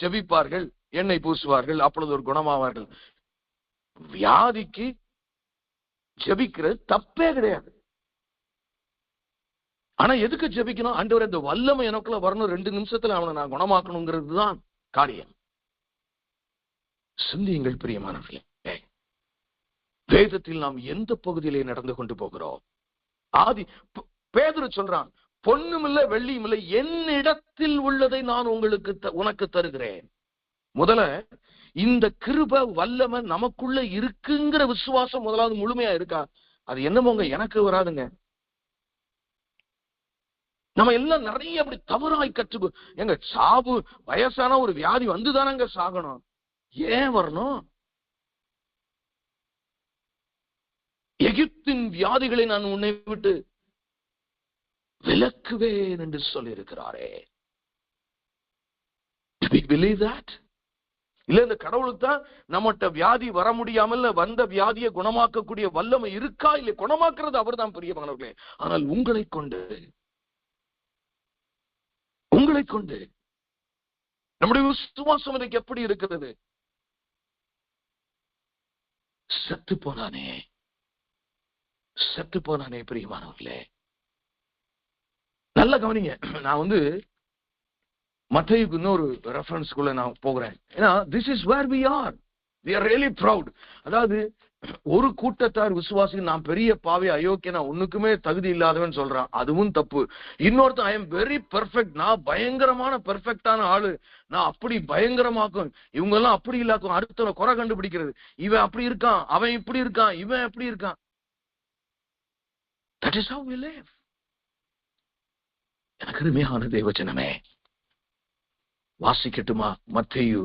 ஜெபிப்பார்கள், எண்ணெய் பூசுவார்கள், அப்பொழுது ஒரு குணமாவார்கள். வியாதிக்கு ஜெபிக்கிறது தப்பே கிடையாது. ஆனா எதுக்கு ஜெபிக்கணும்? ஆண்டவரே இந்த வல்லமை எனக்குள்ள வரணும், 2 நிமிஷத்துல அவனை நான் குணமாக்கணுங்கிறது தான் காரியம். சிந்தியுங்கள் பிரியமானவர்களே, வேதத்தில் நாம் எந்த பகுதியிலே நடந்து கொண்டு போகிறோம்? ஆதி பேதுரு சொல்றான், பொன்னும் இல்லை வெள்ளியும் இல்லை, என்னிடத்தில் உள்ளதை நான் உனக்கு தருகிறேன். முதல்ல இந்த கிருபை வல்லமை நமக்குள்ள இருக்குங்கிற விசுவாசம் முதலாவது முழுமையா இருக்கா? அது என்னமோங்க எனக்கு வராதுங்க. நம்ம எல்லாம் நிறைய அப்படி தவறாய் கற்றுக்கோ. எங்க சாவு வயசான ஒரு வியாதி வந்துதானங்க சாகணும். ஏன் வரணும்? எகிப்தின் வியாதிகளை நான் உன்னை விட்டு விலக்குவேன் என்று சொல்லி இருக்கிறாரே. இல்ல இந்த கடவுளுக்கு தான் நம்மகிட்ட வியாதி வர முடியாமல் வந்த வியாதியை குணமாக்கக்கூடிய வல்லமை இருக்கா? இல்லை, குணமாக்குறது அவர் தான் பிரியமானவர்களே. ஆனால் உங்களை கொண்டு நம்முடைய விசுவாசம் எனக்கு எப்படி இருக்கிறது? செத்து போனானே பிரியமானவர்களே. நல்ல கவனிங்க. நான் மத்தேயுக்கு இன்னொரு ரெஃபரன்ஸ்குள்ள நான் போகிறேன். ஏன்னா this is where we are really proud. அதாவது ஒரு கூட்டத்தார் விசுவாசி நான் பெரிய பாவி, அயோக்கிய, நான் ஒண்ணுக்குமே தகுதி இல்லாதவன் சொல்றான், அதுவும் தப்பு. இன்னொருத்தன் ஐ எம் வெரி பெர்ஃபெக்ட், நான் பயங்கரமான பெர்ஃபெக்டான ஆளு, நான் அப்படி பயங்கரமாக்கும், இவங்க எல்லாம் அப்படி இல்லாக்கும். அடுத்த குறை கண்டுபிடிக்கிறது, இவன் அப்படி இருக்கான், அவன் இப்படி இருக்கான், இவன் எப்படி இருக்கான். That is how we live. எனக்கு அருமையான தேவஜனமே, வாசிக்கட்டுமா? மத்தேயு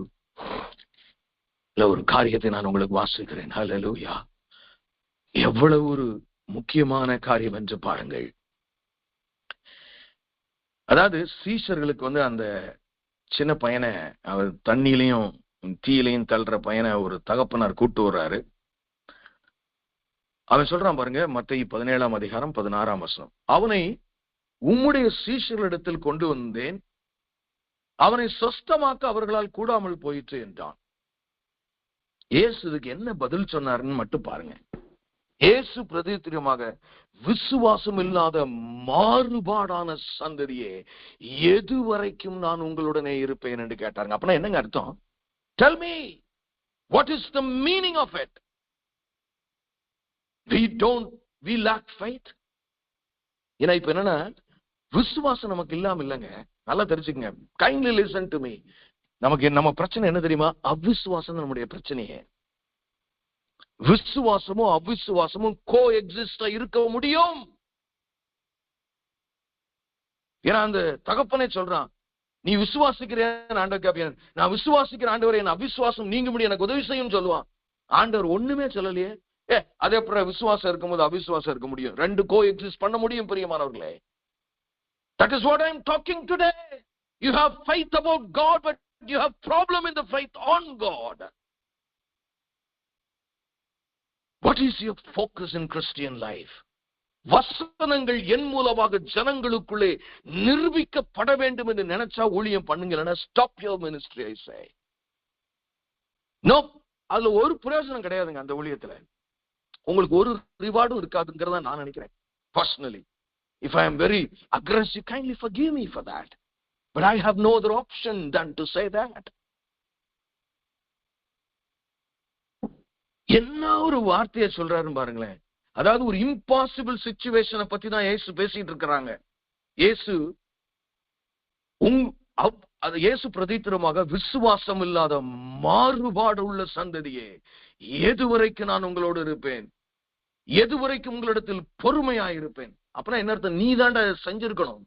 ஒரு காரியத்தை நான் உங்களுக்கு வாசிக்கிறேன். ஹல்லேலூயா. எவ்வளவு ஒரு முக்கியமான காரியம் என்று பாருங்கள். அதாவது சீஷர்களுக்கு அந்த சின்ன பையனை, அவர் தண்ணியிலையும் தீயிலையும் தள்ளுற பையனை ஒரு தகப்பனார் கூட்டு வர்றாரு. அவன் சொல்றான் பாருங்க, மத்தேயு 17ஆம் அதிகாரம் 16ஆம் வசனம், அவனை உம்முடைய சீஷர்களிடத்தில் கொண்டு வந்தேன், அவனை சொஸ்தமாக்க அவர்களால் கூடாமல் போயிற்று என்றான். இயேசு இதுக்கு என்ன பதில் சொன்னாருன்னு மட்டும் பாருங்க. இயேசு பிரதித்திரமாக, விசுவாசம் இல்லாத மாறுபாடான சந்ததியே, எதுவரைக்கும் நான் உங்களுடனே இருப்பேன் என்று கேட்டாருங்க. அப்படின்னா என்னங்க அர்த்தம்? Tell me, what is the meaning of it? We lack faith. ஏன்னா இப்ப என்னன்னா, விசுவாசம் நமக்கு இல்லாம இல்லைங்க. நல்லா தெரிஞ்சுக்கங்க. Kindly listen to me. நம்ம பிரச்சனை என்ன தெரியுமா? அவிசுவாசம் நம்முடைய பிரச்சனையே. விசுவாசமும் அவிசுவாசமும் கோ எக்ஸிஸ்டா இருக்க முடியும். ஏன்னா அந்த தகப்பனே சொல்றான், நீ விசுவாசிக்கிறேன் ஆண்டவர் கேட்பேன், நான் விசுவாசிக்கிற ஆண்டவரே, என் அவிசுவாசம் நீங்க முடியும், எனக்கு உதவி செய்யும் சொல்லுவான். ஆண்டவர் ஒண்ணுமே சொல்லலையே. அதே அப்புறம் விசுவாசம் இருக்கும்போது அவிசுவாசம் இருக்க முடியும்? 2 கோ எக்ஸிஸ்ட் பண்ண முடியும் பிரியமானவர்களே. That is what I am talking today. You have faith about God, but you have problem in the faith on God. What is your focus in Christian life? வசனங்கள் என் மூலமாக ஜனங்களுக்குள்ளே நிரூபிக்கப்பட வேண்டும் என்று நினைச்சா ஊழியம் பண்ணுங்க. Stop your ministry, I say. No, அதுல ஒரு பிரயோஜனம் கிடையாதுங்க. அந்த ஊழியத்துல உங்களுக்கு ஒரு ரிவார்டும் இருக்காதுங்கிறத நான் நினைக்கிறேன் personally. If I am very aggressive, kindly forgive me for that. But I have no other option than to say that. என்ன ஒரு வார்த்தையை சொல்றாரு பாருங்களேன். அதாவது ஒரு இம்பாசிபிள் சிச்சுவேஷனை பத்தி தான் இயேசு பேசிட்டு இருக்கிறாங்க. இயேசு பிரதித்திரமாக, விசுவாசம் இல்லாத மாறுபாடு உள்ள சந்ததியே, எதுவரைக்கும் நான் உங்களோடு இருப்பேன், எதுவரைக்கும் உங்களிடத்தில் பொறுமையாயிருப்பேன். அப்புறம் என்ன அர்த்தம்? நீ தாண்டா செஞ்சிருக்கணும்.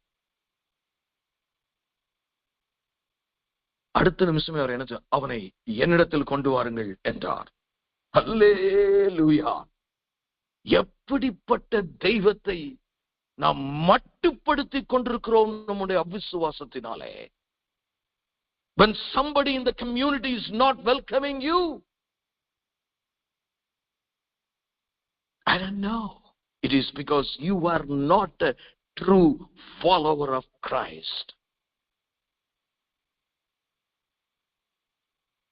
அடுத்த நிமிஷமே அவர் என்ன, அவனை என்னிடத்தில் கொண்டு வாருங்கள் என்றார். அல்லேலூயா. எப்படிப்பட்ட தெய்வத்தை நாம் மட்டுப்படுத்தி கொண்டிருக்கிறோம் நம்முடைய அவிசுவாசத்தினாலே. When somebody in the community is not welcoming you, I don't know, it is because you are not a true follower of Christ.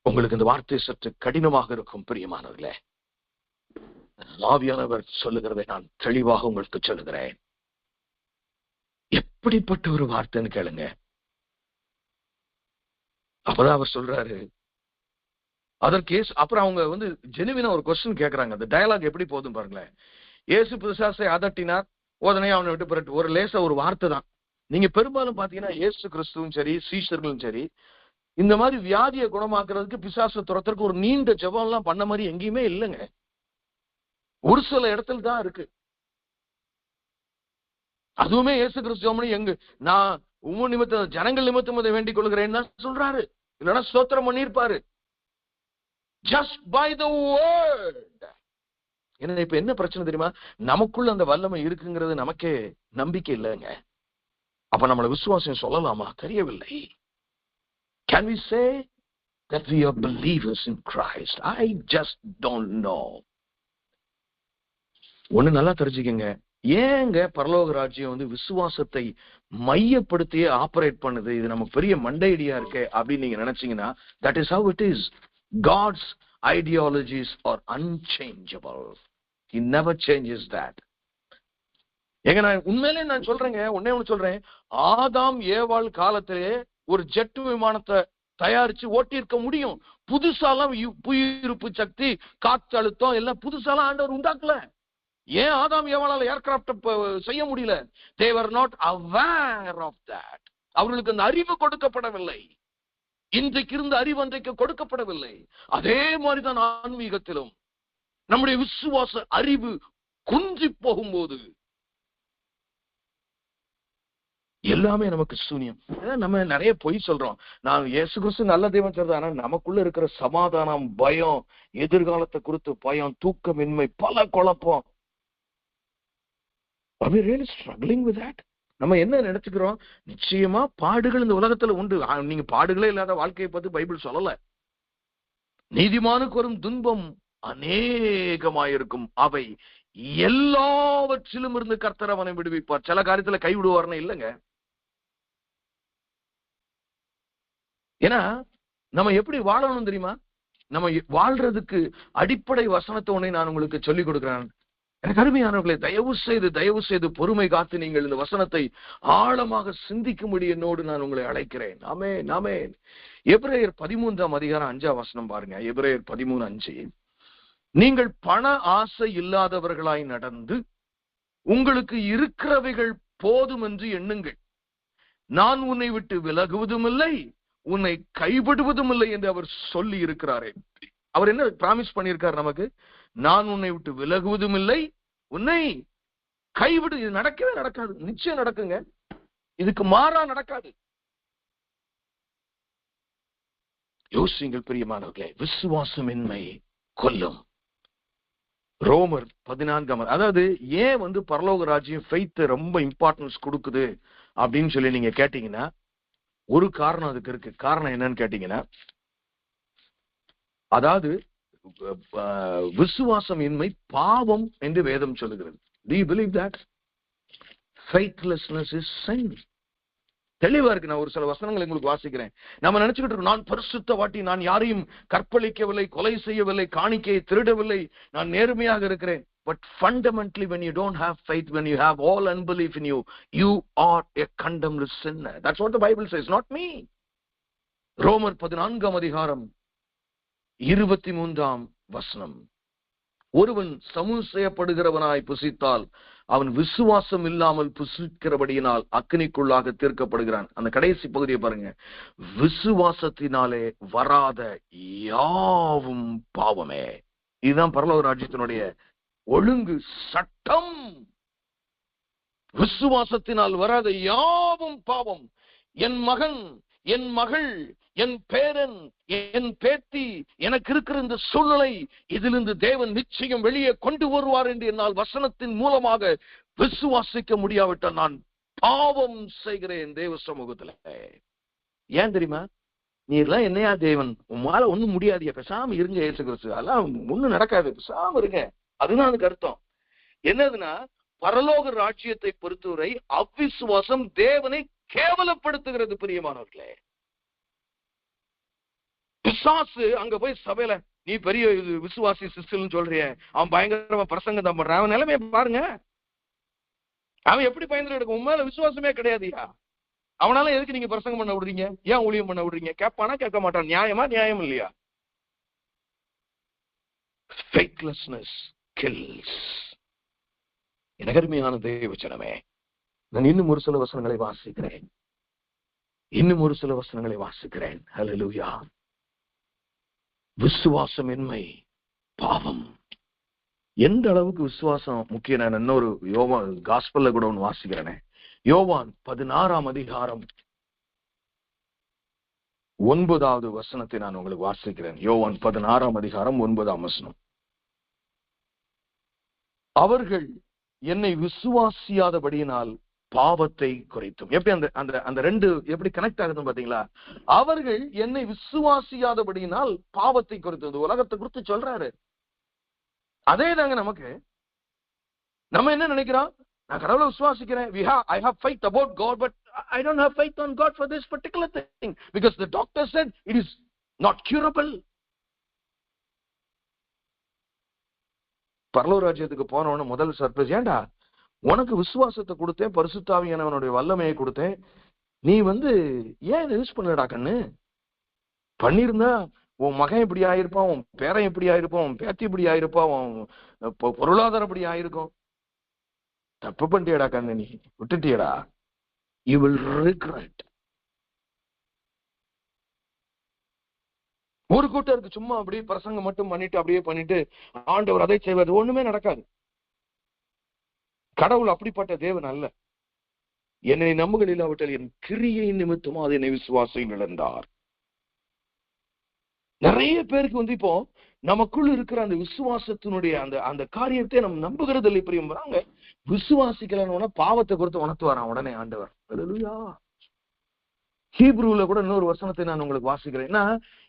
உங்களுக்கு இந்த வார்த்தை சற்று கடினமாக இருக்கும் பிரியமானவர்களே. ஆவியானவர் சொல்லுகிறதை நான் தெளிவாக உங்களுக்கு சொல்லுகிறேன். எப்படிப்பட்ட ஒரு வார்த்தைன்னு கேளுங்க. அப்பதான் அவர் சொல்றாரு, அதற்கு அப்புறம் அவங்க ஜெனுவினா ஒரு கொஸ்டின் கேட்கறாங்க. அந்த டயலாக் எப்படி போதும் பாருங்களேன். இயேசு பிசாசை அதட்டினார், உடனே அவனை விட்டு புரட்டு. ஒரு லேசா ஒரு வார்த்தை தான். நீங்க பெரும்பாலும் பாத்தீங்கன்னா இயேசு கிறிஸ்துவும் சரி, சீஷர்களும் சரி, இந்த மாதிரி வியாதியை குணமாக்குறதுக்கு, பிசாசை துரத்துறதுக்கு ஒரு நீண்ட ஜெபம் எல்லாம் பண்ண மாதிரி எங்கேயுமே இல்லைங்க. ஒரு சில இடத்துல தான் இருக்கு. அதுவுமே இயேசு கிறிஸ்து நான் உம்ம நிமித்தம், ஜனங்கள் நிமித்தம் அதை வேண்டிக் கொள்கிறேன்னு சொல்றாரு. இல்லைன்னா ஸ்தோத்திரம் பண்ணிருப்பாரு. Just by the word. ஏன்னா இப்ப என்ன பிரச்சனை தெரியுமா? நமக்குள்ள அந்த வல்லமை இருக்குங்கிறது நமக்கே நம்பிக்கை இல்லைங்க. அப்ப நம்மள விசுவாசம் சொல்லலாமா? தெரியவில்லை. Can we say that we are believers in Christ? I just don't know. ஒண்ணு நல்லா தெரிஞ்சுக்கங்க. ஏங்க பரலோக ராஜ்யம் விசுவாசத்தை மையப்படுத்தியே ஆபரேட் பண்ணுது? இது நமக்கு பெரிய மண்டையடியா இருக்கு அப்படின்னு நீங்க நினைச்சீங்கன்னா, that is how it is. God's ideologies are unchangeable. He never changes that. ஏங்க நான் உண்மையிலே நான் சொல்றேங்க, ஒண்ணு சொல்றேன். ஆதாம் ஏவாள் காலத்திலே ஒரு ஜெட் விமானத்தை தயாரிச்சு ஓட்டியிருக்க முடியும். புதுசாலாம் புயிருப்பு சக்தி, காற்று அழுத்தம் எல்லாம் புதுசாலாம் ஆண்டவர் உண்டாக்கல. ஏன் ஆதாம் ஏவாளால ஏர்கிராப்ட் செய்ய முடியல? they were not aware of that. அவர்களுக்கு அந்த அறிவு கொடுக்கப்படவில்லை. இன்றைக்கு இருந்த அறிவு அன்றைக்கு கொடுக்கப்படவில்லை. அதே மாதிரிதான் ஆன்மீகத்திலும் நம்முடைய விசுவாச அறிவு குன்றி போகும்போது எல்லாமே நமக்கு சூன்யம். நம்ம நிறைய பொய் சொல்றோம். நான் இயேசு கிறிஸ்து நல்ல தெய்வம் சொல்றது, ஆனா நமக்குள்ள இருக்கிற சமாதானம், பயம், எதிர்காலத்தை குறித்து பயம், தூக்கமின்மை, பல குழப்பம். Are we really struggling with that? நம்ம என்ன நினைச்சுக்கிறோம்? நிச்சயமா பாடுகள் இந்த உலகத்துல உண்டு. நீங்க பாடுகளே இல்லாத வாழ்க்கையை பத்தி பைபிள் சொல்லல. நீதிமானுக்கு வரும் துன்பம் அநேகமாயிருக்கும், அவை எல்லாவற்றிலும் இருந்து கர்த்தர் அவனை விடுவிப்பார். சில காரியத்துல கைவிடுவார்னு இல்லைங்க. ஏன்னா நம்ம எப்படி வாழணும் தெரியுமா? நம்ம வாழ்றதுக்கு அடிப்படை வசனத்தை ஒன்றை நான் உங்களுக்கு சொல்லிக் கொடுக்கிறேன். எனக்கு அருமையானவர்களே, தயவு செய்து பொறுமை காத்து நீங்கள் இந்த வசனத்தை ஆழமாக சிந்திக்கும்படி என்னோடு நான் உங்களை அழைக்கிறேன். ஆமென், ஆமென். எபிரேயர் 13ஆம் அதிகாரம் 5ஆம் வசனம் பாருங்க. எபிரேயர் 13:5. நீங்கள் பண ஆசை இல்லாதவர்களாய் நடந்து உங்களுக்கு இருக்கிறவைகள் போதும் என்று எண்ணுங்கள். நான் உன்னை விட்டு விலகுவதும் இல்லை, உன்னை கைவிடுவதும் இல்லை என்று அவர் சொல்லி இருக்கிறாரே. அவர் என்ன பிராமிஸ் பண்ணியிருக்காரு நமக்கு? நான் உன்னை விட்டு விலகுவதும் இல்லை, உன்னை கைவிடு. இது நடக்கவே நடக்காது. நிச்சயம் நடக்குங்க. இதுக்கு மாறா நடக்காது. யோசிங்கள் பிரியமானவர்களே, விசுவாசமின்மை கொல்லும். ரோமர் 14. அதாவது ஏன் பரலோக ராஜ்யம் ஃபெய்த் ரொம்ப இம்பார்ட்டன்ஸ் கொடுக்குது அப்படின்னு சொல்லி நீங்க கேட்டீங்கன்னா, ஒரு காரணம் அதுக்கு இருக்கு. காரணம் என்னன்னு கேட்டீங்கன்னா, அதாவது விசுவாசம் இன்மை பாவம் என்று வேதம் சொல்லுகிறது. Do you believe that? Faithlessness is sin. தெளிவா இருக்கு. நான் ஒரு சில வசனங்களை உங்களுக்கு வாசிக்கிறேன். நம்ம நினைச்சுக்கிட்டு இருக்கோம், நான் பரிசுத்தவாட்டி, நான் யாரையும் கற்பழிக்கவில்லை, கொலை செய்யவில்லை, காணிக்கையை திருடவில்லை, நான் நேர்மையாக இருக்கிறேன். But fundamentally, when you don't have faith, when you have all unbelief in you, you are a condemned sinner. That's what the Bible says, not me. ரோமர் 14ஆம் அதிகாரம் 23ஆம் வசனம். ஒருவன் சமூசயப்படுகிறவனாய் புசித்தால் அவன் விசுவாசம் இல்லாமல் புசிக்கிறபடியினால் அக்கினிக்குள்ளாக தீர்க்கப்படுகிறான். அந்த கடைசி பகுதியை பாருங்க. விசுவாசத்தினாலே வராத யாவும் பாவமே. இதுதான் பரலோக ராஜ்யத்தினுடைய ஒழுங்கு சட்டம். விசுவாசத்தினால் வராத யாவும் பாவம். என் மகன், என் மகள், என் பேரன், என் பேத்தி, எனக்கு இருக்கிற இந்த சூழ்நிலை, இதிலிருந்து தேவன் நிச்சயம் வெளியே கொண்டு வருவார் என்று என்னால் வசனத்தின் மூலமாக விசுவாசிக்க முடியாவிட்டால் நான் பாவம் செய்கிறேன் தேவ சமூகத்துல. ஏன் தெரியுமா? நீ எல்லாம் என்னையா தேவன், உமால ஒண்ணும் முடியாதியா, பேசாம இருங்க, இயேசு கிறிஸ்து அதெல்லாம் ஒண்ணும் நடக்காது, பேசாம இருங்க. அதுதான் அதுக்கு அர்த்தம். என்னதுன்னா, பரலோக ராஜ்யத்தை பொறுத்தவரை அவ்விசுவாசம் தேவனை கேவலப்படுத்துகிறது. பிரியமானவர்களே, பிசாசு அங்க போய் சபையில நீ பெரிய விசுவாசி சிஸ்டர்னு சொல்றிய, அவன் பயங்கரமா பிரசங்கம் தான் பண்றான், அவன் நிலைமையை பாருங்க. அவன் எப்படி பயந்துட்டு எடுக்கும்? உண்மையில விசுவாசமே கிடையாதுயா. அவனால எதுக்கு நீங்க பிரசங்கம் பண்ண விடுறீங்க? ஏன் ஊழியம் பண்ண விடுறீங்க? கேட்பானா கேட்க மாட்டான்? நியாயமா? நியாயம் இல்லையா? Faithlessness kills. எனகருமையான தேவச்சனமே, நான் இன்னும் ஒரு சில வசனங்களை வாசிக்கிறேன். ஹல்லேலூயா. விசுவாசமின்மை பாவம். எந்த அளவுக்கு விசுவாசம் முக்கியம்? நான் இன்னொரு யோவான் காஸ்பல்ல கூட ஒன்று வாசிக்கிறேனே. யோவான் 16ஆம் அதிகாரம் 9வது வசனத்தை நான் உங்களுக்கு வாசிக்கிறேன். யோவான் 16ஆம் அதிகாரம் 9ஆம் வசனம். அவர்கள் என்னை விசுவாசியாதபடியினால் பாவத்தை குறைத்தும். எப்படி அந்த ரெண்டு எப்படி கனெக்ட் ஆகுது பாத்தீங்களா? அவர்கள் என்னை விசுவாசியாதபடியினால் பாவத்தை குறைத்தது. உலகத்தை குறித்து சொல்றாரு. அதே தாங்க நமக்கு. நம்ம என்ன நினைக்கிறோம்? நான் கடவுளை விசுவாசிக்கிறேன். I have faith about God, but I don't have faith on God for this particular thing because the doctor said it is not curable. பரலோக ராஜ்யத்துக்கு போனவன முதல் சர்ப்ரைஸ், ஏண்டா உனக்கு விசுவாசத்தை கொடுத்தேன், பரிசுத்த ஆவியானவருடைய வல்லமையை கொடுத்தேன், நீ ஏன் இதை யூஸ் பண்ணலடா கண்ணு? பண்ணிருந்தா உன் மகன் இப்படி ஆயிருப்பான், உன் பேரன் இப்படி ஆயிருப்பான், உன் பேத்தி இப்படி ஆயிருப்பான், உன் பொருளாதாரம் இப்படி ஆயிருக்கும். தப்பு பண்ணிட்டியடா கண்ணு, நீ விட்டுட்டியடா. You will regret. ஒரு கூட்டம் இருக்கு, சும்மா அப்படியே பிரசங்கம் மட்டும் பண்ணிட்டு ஆண்டவர் அதை செய்வார், ஒண்ணுமே நடக்காது. கடவுள் அப்படிப்பட்ட தேவன் அல்ல. என்னை நம்புகள் இல்லாவிட்டால் என் கிரியை நிமித்தமா அதை என்னை விசுவாசம் இழந்தார். நிறைய பேருக்கு இப்போ நமக்குள் இருக்கிற அந்த விசுவாசத்தினுடைய அந்த காரியத்தை நம்ம நம்புகிறது இல்லை. பிரியம்பறாங்க, விசுவாசிக்கலன்னு பாவத்தை கொடுத்து உணர்த்துவாராம் உடனே ஆண்டவர். அல்லேலூயா. ஹீப்ரூல கூட இன்னொரு வசனத்தை நான் உங்களுக்கு வாசிக்கிறேன்.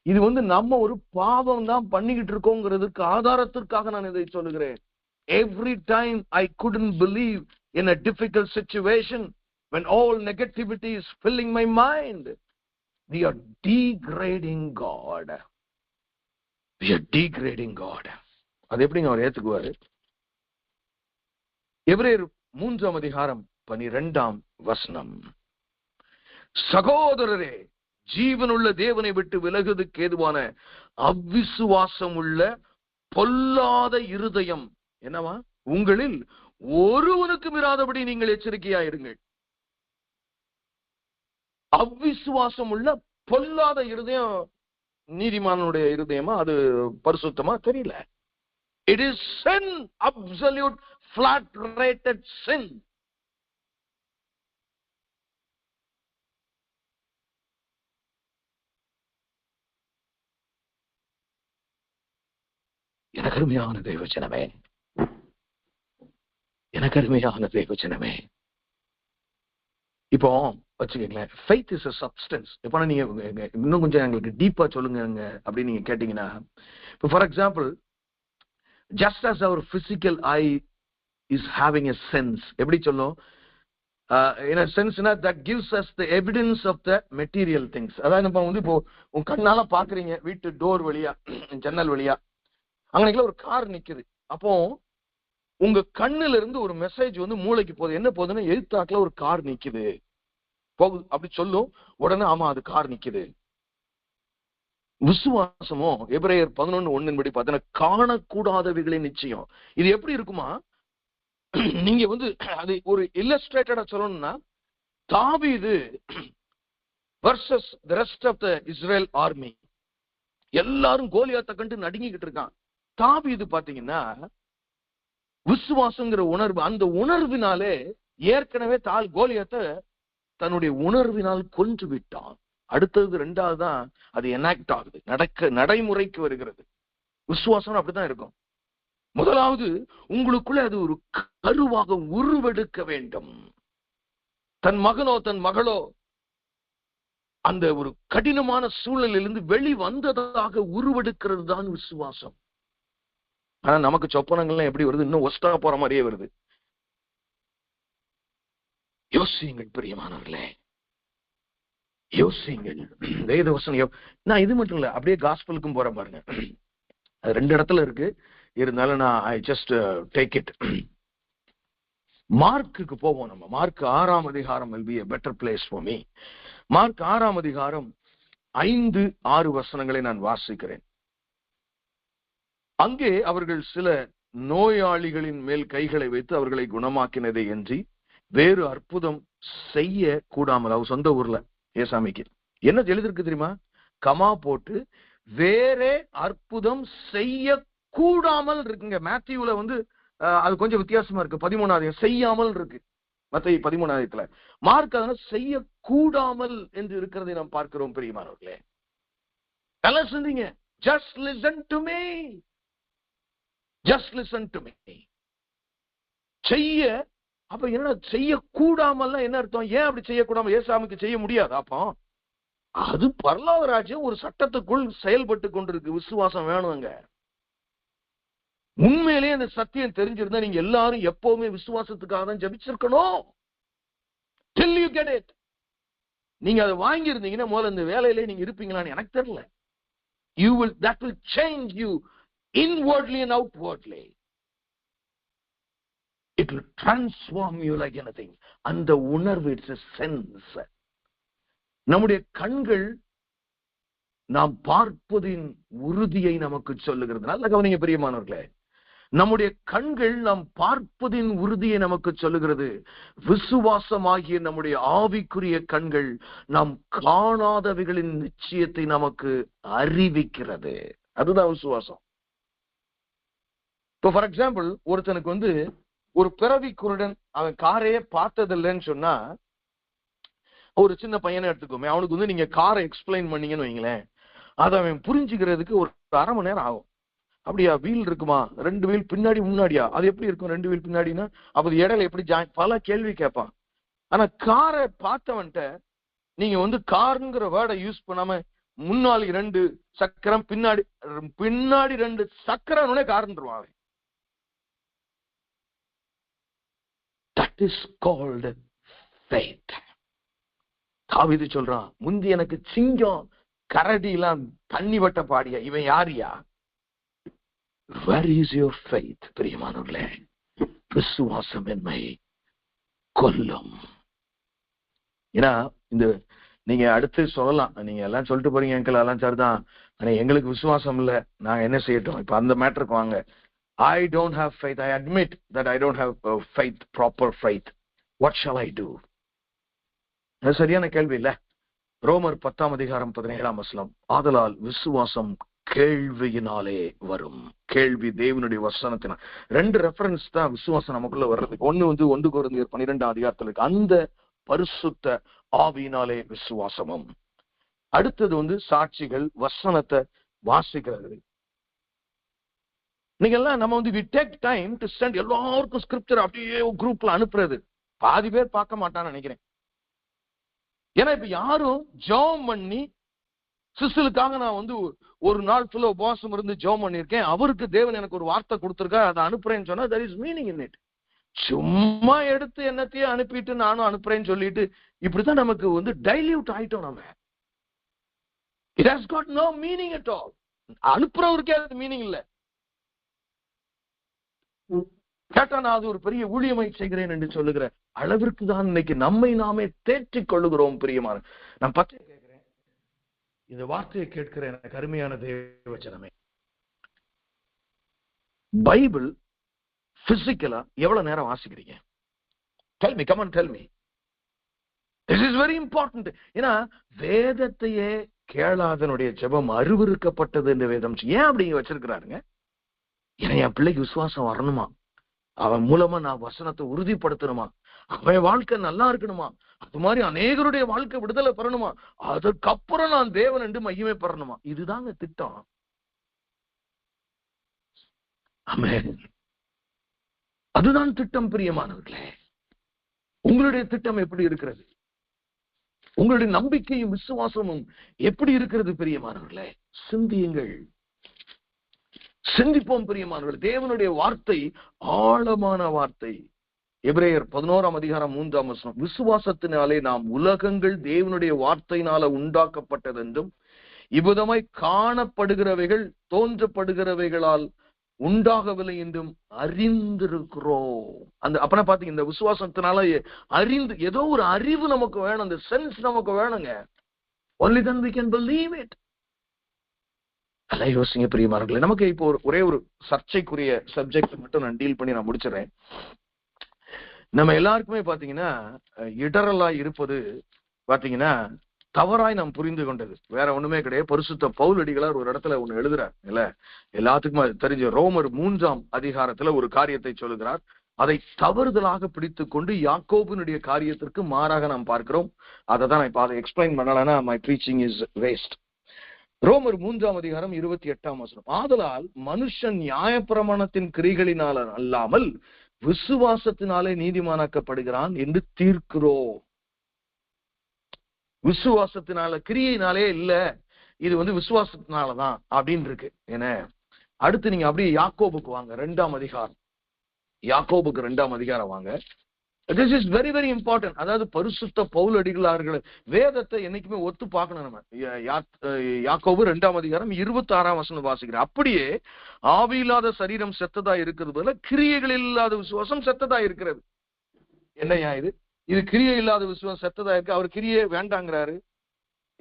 இது நம்ம ஒரு பாவம் தான் பண்ணிக்கிட்டு இருக்கோங்கிறதுக்கு ஆதாரத்திற்காக நான் இதை சொல்லுகிறேன். Every time I couldn't believe in a difficult situation, when all negativity is filling my mind, we are degrading God. We are degrading God. அது எப்படிங்க அவர் ஏத்துக்குவாரு? எபிரேயர் 3ஆம் அதிகாரம் 12ஆம் வசனம். சகோதரரே, ஜீவனுள்ள தேவனை விட்டு விலகுவதற்கு ஏதுவான அவ்விசுவாசம் உள்ள பொல்லாத இருதயம் என்னவா உங்களில் ஒருவனுக்கும் இராதபடி நீங்கள் எச்சரிக்கையாயிருங்கள். அவ்விசுவாசம் உள்ள பொல்லாத இருதயம் நீதிமானுடைய இருதயமா? அது பரிசுத்தமா? தெரியல. It is sin, absolute flat rated sin. எனக்கு அருமையான தேவச்சனமே, எனக்கு அருமையான தேவச்சனமே, இப்போ வச்சுக்கீங்களேன், ஃபெய்த் இஸ் a substance. இப்போ நீங்க இன்னும் கொஞ்சம் எங்களுக்கு டீப்பா சொல்லுங்க அப்படின்னு நீங்க கேட்டீங்கன்னா, இப்போ for example, just as our physical eye is having a sense, எப்படி சொல்லும்? In a sense that gives us the evidence of the material things. அதாவது நம்ம இப்போ உங்க கண்ணால பாக்குறீங்க, வீட்டு டோர் வழியா, ஜன்னல் வழியா, அங்கனைக்குள்ள ஒரு கார் நிக்குது. அப்போ உங்க கண்ணுல இருந்து ஒரு மெசேஜ் மூளைக்கு போகுது. என்ன போகுதுன்னா, எழுத்தாக்குல ஒரு கார் நிக்குது போகுது அப்படி சொல்லும். உடனே ஆமா, அது கார் நிக்குது. விசுவாசமோ எபிரேயர் 11:1 படி பார்த்தா காணக்கூடாதவைகளை நிச்சயம். இது எப்படி இருக்குமா? நீங்க அது ஒரு இல்லஸ்ட்ரேட்டடா சொல்லணும்னா, தாவீது versus the rest of the Israel army, எல்லாரும் கோலியாத்தை கண்டு நடுங்கிக்கிட்டு இருக்கான். தாவீது பாத்தீங்கன்னா விசுவாசங்கிற உணர்வு, அந்த உணர்வினாலே ஏற்கனவே கோலியாத்தை தன்னுடைய உணர்வினால் கொன்று விட்டான். அடுத்தது ரெண்டாவது தான் அது எனாக்ட் ஆகுது, நடைமுறைக்கு வருகிறது. விசுவாசம் அப்படித்தான் இருக்கும். முதலாவது உங்களுக்குள்ள அது ஒரு கருவாக உருவெடுக்க வேண்டும். தன் மகனோ தன் மகளோ அந்த ஒரு கடினமான சூழலிலிருந்து வெளி வந்ததாக உருவெடுக்கிறது தான் விசுவாசம். ஆனா நமக்கு சொப்பனங்கள்லாம் எப்படி வருது? இன்னும் ஒஸ்டா போற மாதிரியே வருது. யோசியுங்கள் பிரியமானவர்களே, யோசியுங்கள். வேத வசனம் நான் இது மட்டும் இல்ல, அப்படியே காஸ்பலுக்கும் போற பாருங்க. அது 2 இடத்துல இருக்கு, இருந்தாலும் நான் ஐ ஜஸ்ட் டேக் இட். மார்க்குக்கு போவோம். நம்ம மார்க் 6ஆம் அதிகாரம் will be a better place for me. Mark 6ஆம் அதிகாரம் 5-6 வசனங்களை நான் வாசிக்கிறேன். அங்கே அவர்கள் சில நோயாளிகளின் மேல் கைகளை வைத்து அவர்களை குணமாக்கினதை என்று வேறு அற்புதம் செய்ய கூடாமல், அவர் சொந்த ஊர்ல ஏசாமிக்கு என்ன எழுதிருக்கு தெரியுமா? கமா போட்டு வேற அற்புதம் செய்ய கூடாமல் இருக்குங்க. மேத்யூல வந்து அது கொஞ்சம் வித்தியாசமா இருக்கு. 13ஆவது செய்யாமல் இருக்கு, மத்த 13ஆவதுல. மார்க் அதனால செய்ய கூடாமல் என்று இருக்கிறதை நாம் பார்க்கிறோம். பிரியமானவர்களே, நல்லா சிந்திங்க. Just listen to me. Just listen to me. செய்ய, அப்ப என்ன செய்ய கூடாமல் என்ன அர்த்தம்? ஏன் அப்படி செய்யக்கூடாமல்? ஏசாமிக்கு செய்ய முடியாது. அப்போ அது பரலோக ராஜ்யம் ஒரு சட்டத்துக்குள் செயல்பட்டு கொண்டிருக்கு. விசுவாசம் வேணுங்க. உண்மையிலேயே அந்த சத்தியம் தெரிஞ்சிருந்தா நீங்க எல்லாரும் எப்பவுமே விசுவாசத்துக்காக தான் ஜெபிச்சிருக்கணும். Till you get it. நீங்க அதை வாங்கி இருந்தீங்கன்னா முதல்ல இந்த வேலையிலே நீங்க இருப்பீங்களான்னு எனக்கு தெரியல. That will change you inwardly and outwardly. It will transform you like anything. அந்த உணர்வு, it's a sense. நம்முடைய கண்கள் நாம் பார்ப்பதின் உறுதியை நமக்கு சொல்லுகிறது. நல்ல கவனிங்க பிரியமானவர்களே, நம்முடைய கண்கள் நாம் பார்ப்பதின் உறுதியை நமக்கு சொல்லுகிறது. விசுவாசமாகிய நம்முடைய ஆவிக்குரிய கண்கள் நாம் காணாதவைகளின் நிச்சயத்தை நமக்கு அறிவிக்கிறது. அதுதான் விசுவாசம். இப்போ ஃபார் எக்ஸாம்பிள், ஒருத்தனுக்கு வந்து ஒரு பிறவி குருடன், அவன் காரையே பார்த்ததில்லைன்னு சொன்னா, ஒரு சின்ன பையனை எடுத்துக்கோமே, அவனுக்கு வந்து நீங்க காரை எக்ஸ்பிளைன் பண்ணீங்கன்னு வைங்களேன், அதை அவன் புரிஞ்சுக்கிறதுக்கு ஒரு 1/2 மணி நேரம் ஆகும். அப்படியா? வீல் இருக்குமா? 2 வீல் பின்னாடி முன்னாடியா? அது எப்படி இருக்கும் 2 வீல் பின்னாடினா? அப்ப இடையில எப்படி ஜாயின்? பல கேள்வி கேட்பான். ஆனா காரை பார்த்தவன்ட்ட நீங்க வந்து காருங்கிற வேர்டை யூஸ் பண்ணாம முன்னாடி 2 சக்கரம், பின்னாடி 2 சக்கரம் காருன்றுவான். That is called faith. தாவீது சொல்றான், முந்தி எனக்கு சிங்கம் கரடி எல்லாம் தண்ணி வட்ட பாடியா, இவன் யாரியா? Where is your faith? பிரியமானவர்களே, விசுவாசம் என்னை கொல்லும். ஏன்னா இந்த நீங்க அடுத்து சொல்லலாம், நீங்க எல்லாம் சொல்லிட்டு போறீங்க எங்கள் எல்லாம் சரிதான், ஆனா எங்களுக்கு விசுவாசம் இல்ல, நான் என்ன செய்யட்டும்? இப்ப அந்த மேட்டருக்கு வாங்க. I don't have faith. I admit that I don't have faith, proper faith. What shall I do? அது சரியான கேள்வி இல்ல. ரோமர் 10ஆம் அதிகாரம் 17ஆம் வசனம், ஆதலால் விசுவாசம் கேள்வியினாலே வரும். கேள்வி தேவனுடைய வசனத்தினால். 2 ரெஃபரன்ஸ் தான் விசுவாசம் நமக்குள்ள வர்றது. ஒண்ணு வந்து 1 கொரிந்தியர் 12ஆம் அதிகாரத்துல இருக்கு, அந்த பரிசுத்த ஆவியினாலே விசுவாசமும். அடுத்தது வந்து சாட்சிகள், வசனத்தை வாசிக்கிறது. நீங்க எல்லாம் நம்ம வந்து we take time to send எல்லாருக்கும் ஸ்கிரிப்சர் அப்படியே குரூப்ல அனுப்புறது. பாதி பேர் பார்க்க மாட்டான்னு நினைக்கிறேன். ஏன்னா இப்ப யாரும் ஜெபம் பண்ணி, சிஸ்டலுக்காக நான் வந்து ஒரு நாள் ஃபுல்லா உபவாசம் இருந்து ஜெபம் பண்ணிருக்கேன், அவருக்கு தேவன் எனக்கு ஒரு வார்த்தை கொடுத்திருக்கா, அதை அனுப்புறேன்னு சொன்னா there is meaning in it. சும்மா எடுத்து என்னத்தையும் அனுப்பிட்டு நானும் அனுப்புறேன்னு சொல்லிட்டு இப்படித்தான் நமக்கு வந்து டைல்யூட் ஆயிட்டோம் நம்ம. It has got no meaning at all. அனுப்புறவருக்கே அது மீனிங் இல்ல. கேட்டா நான் அது ஒரு பெரிய ஊழியமை செய்கிறேன் என்று சொல்லுகிற அளவிற்கு தான் இன்னைக்கு நம்மை நாமே தேற்றிக் கொள்ளுகிறோம். பிரியமான, நான் பத்தி கேட்கிறேன், இந்த வார்த்தையை கேட்கிற எனக்கு அருமையான தேவவசனமே, பைபிள் பிசிக்கலா எவ்வளவு நேரம் வாசிக்கிறீங்க? Tell me, come on, tell me. This is very important. ஏன்னா வேதத்தையே கேளாதனுடைய ஜெபம் அருவருக்கப்பட்டது என்று வேதம் ஏன் அப்படி வச்சிருக்கிறாருங்க? ஏன்னா என் பிள்ளைக்கு விசுவாசம் வரணுமா, அவன் மூலமா நான் வசனத்தை உறுதிப்படுத்தணுமா, அவன் வாழ்க்கை நல்லா இருக்கணுமா, அது மாதிரி அநேகருடைய வாழ்க்கை விடுதலை பெறணுமா, அதுக்கப்புறம் நான் தேவன் என்று மகிமை பெறணுமா. இதுதாங்க திட்டம். ஆமென். அதுதான் திட்டம் பிரியமானவர்களே. உங்களுடைய திட்டம் எப்படி இருக்கிறது? உங்களுடைய நம்பிக்கையும் விசுவாசமும் எப்படி இருக்கிறது பிரியமானவர்களே? சிந்தியுங்கள், சிந்திப்போம் பிரியமானவர்களே. தேவனுடைய வார்த்தை ஆழமான வார்த்தை. எபிரேயர் 11:3 விசுவாசத்தினாலே நாம் உலகங்கள் தேவனுடைய வார்த்தையினால உண்டாக்கப்பட்டது என்றும் இவ்விதமாய் காணப்படுகிறவைகள் தோன்றப்படுகிறவைகளால் உண்டாகவில்லை என்றும் அறிந்திருக்கிறோம். அந்த அப்பனா பாத்தீங்க, இந்த விசுவாசத்தினால அறிந்து ஏதோ ஒரு அறிவு நமக்கு வேணும், அந்த சென்ஸ் நமக்கு வேணுங்க. only then we can believe it. எல்லாம் யோசிங்க பிரியமானவர்களே. நமக்கு இப்போ ஒரே ஒரு சர்ச்சைக்குரிய சப்ஜெக்ட் மட்டும் நான் டீல் பண்ணி நான் முடிச்சிடறேன். நம்ம எல்லாருக்குமே பாத்தீங்கன்னா இடரலா இருப்பது பாத்தீங்கன்னா தவறாய் நாம் புரிந்து கொண்டது வேற ஒண்ணுமே கிடையாது. பரிசுத்த பவுலடிகளார் ஒரு இடத்துல ஒண்ணு எழுதுறார் இல்ல, எல்லாத்துக்கும் தெரிஞ்ச ரோமர் 3 ஒரு காரியத்தை சொல்லுகிறார். அதை தவறுதலாக பிடித்து கொண்டு யாக்கோபினுடைய காரியத்திற்கு மாறாக நாம் பார்க்கிறோம். அதை தான் நான் இப்ப அதை எக்ஸ்பிளைன் பண்ணலன்னா மை ப்ரீச்சிங் இஸ் வேஸ்ட். ரோமர் 3:28 ஆதலால் மனுஷன் நியாயப்பிரமாணத்தின் கிரிகளினால அல்லாமல் விசுவாசத்தினாலே நீதிமானாக்கப்படுகிறான் என்று தீர்க்கிறோம். விசுவாசத்தினால, கிரியையினாலே இல்ல, இது விசுவாசத்தினாலதான் அப்படின்னு இருக்கு. ஏன்னா அடுத்து நீங்க அப்படியே யாக்கோபுக்கு வாங்க, 2ஆம் அதிகாரம். யாக்கோபுக்கு 2ஆம் அதிகாரம் வாங்க. This is very very important. அதாவது பரிசுத்த பவுலடிகளார்கள் வேதத்தை என்னைக்குமே ஒத்து பார்க்கணும். நம்ம யாக்கோபு 2ஆம் அதிகாரம் 26 வாசிக்கிறேன். அப்படியே ஆவியில்லாத சரீரம் செத்ததா இருக்கிறது போல கிரியைகள் இல்லாத விசுவாசம் செத்ததா இருக்கிறது. என்னையா இது? இது கிரியை இல்லாத விசுவாசம் செத்ததா இருக்கு. அவர் கிரியை வேண்டாங்கிறாரு.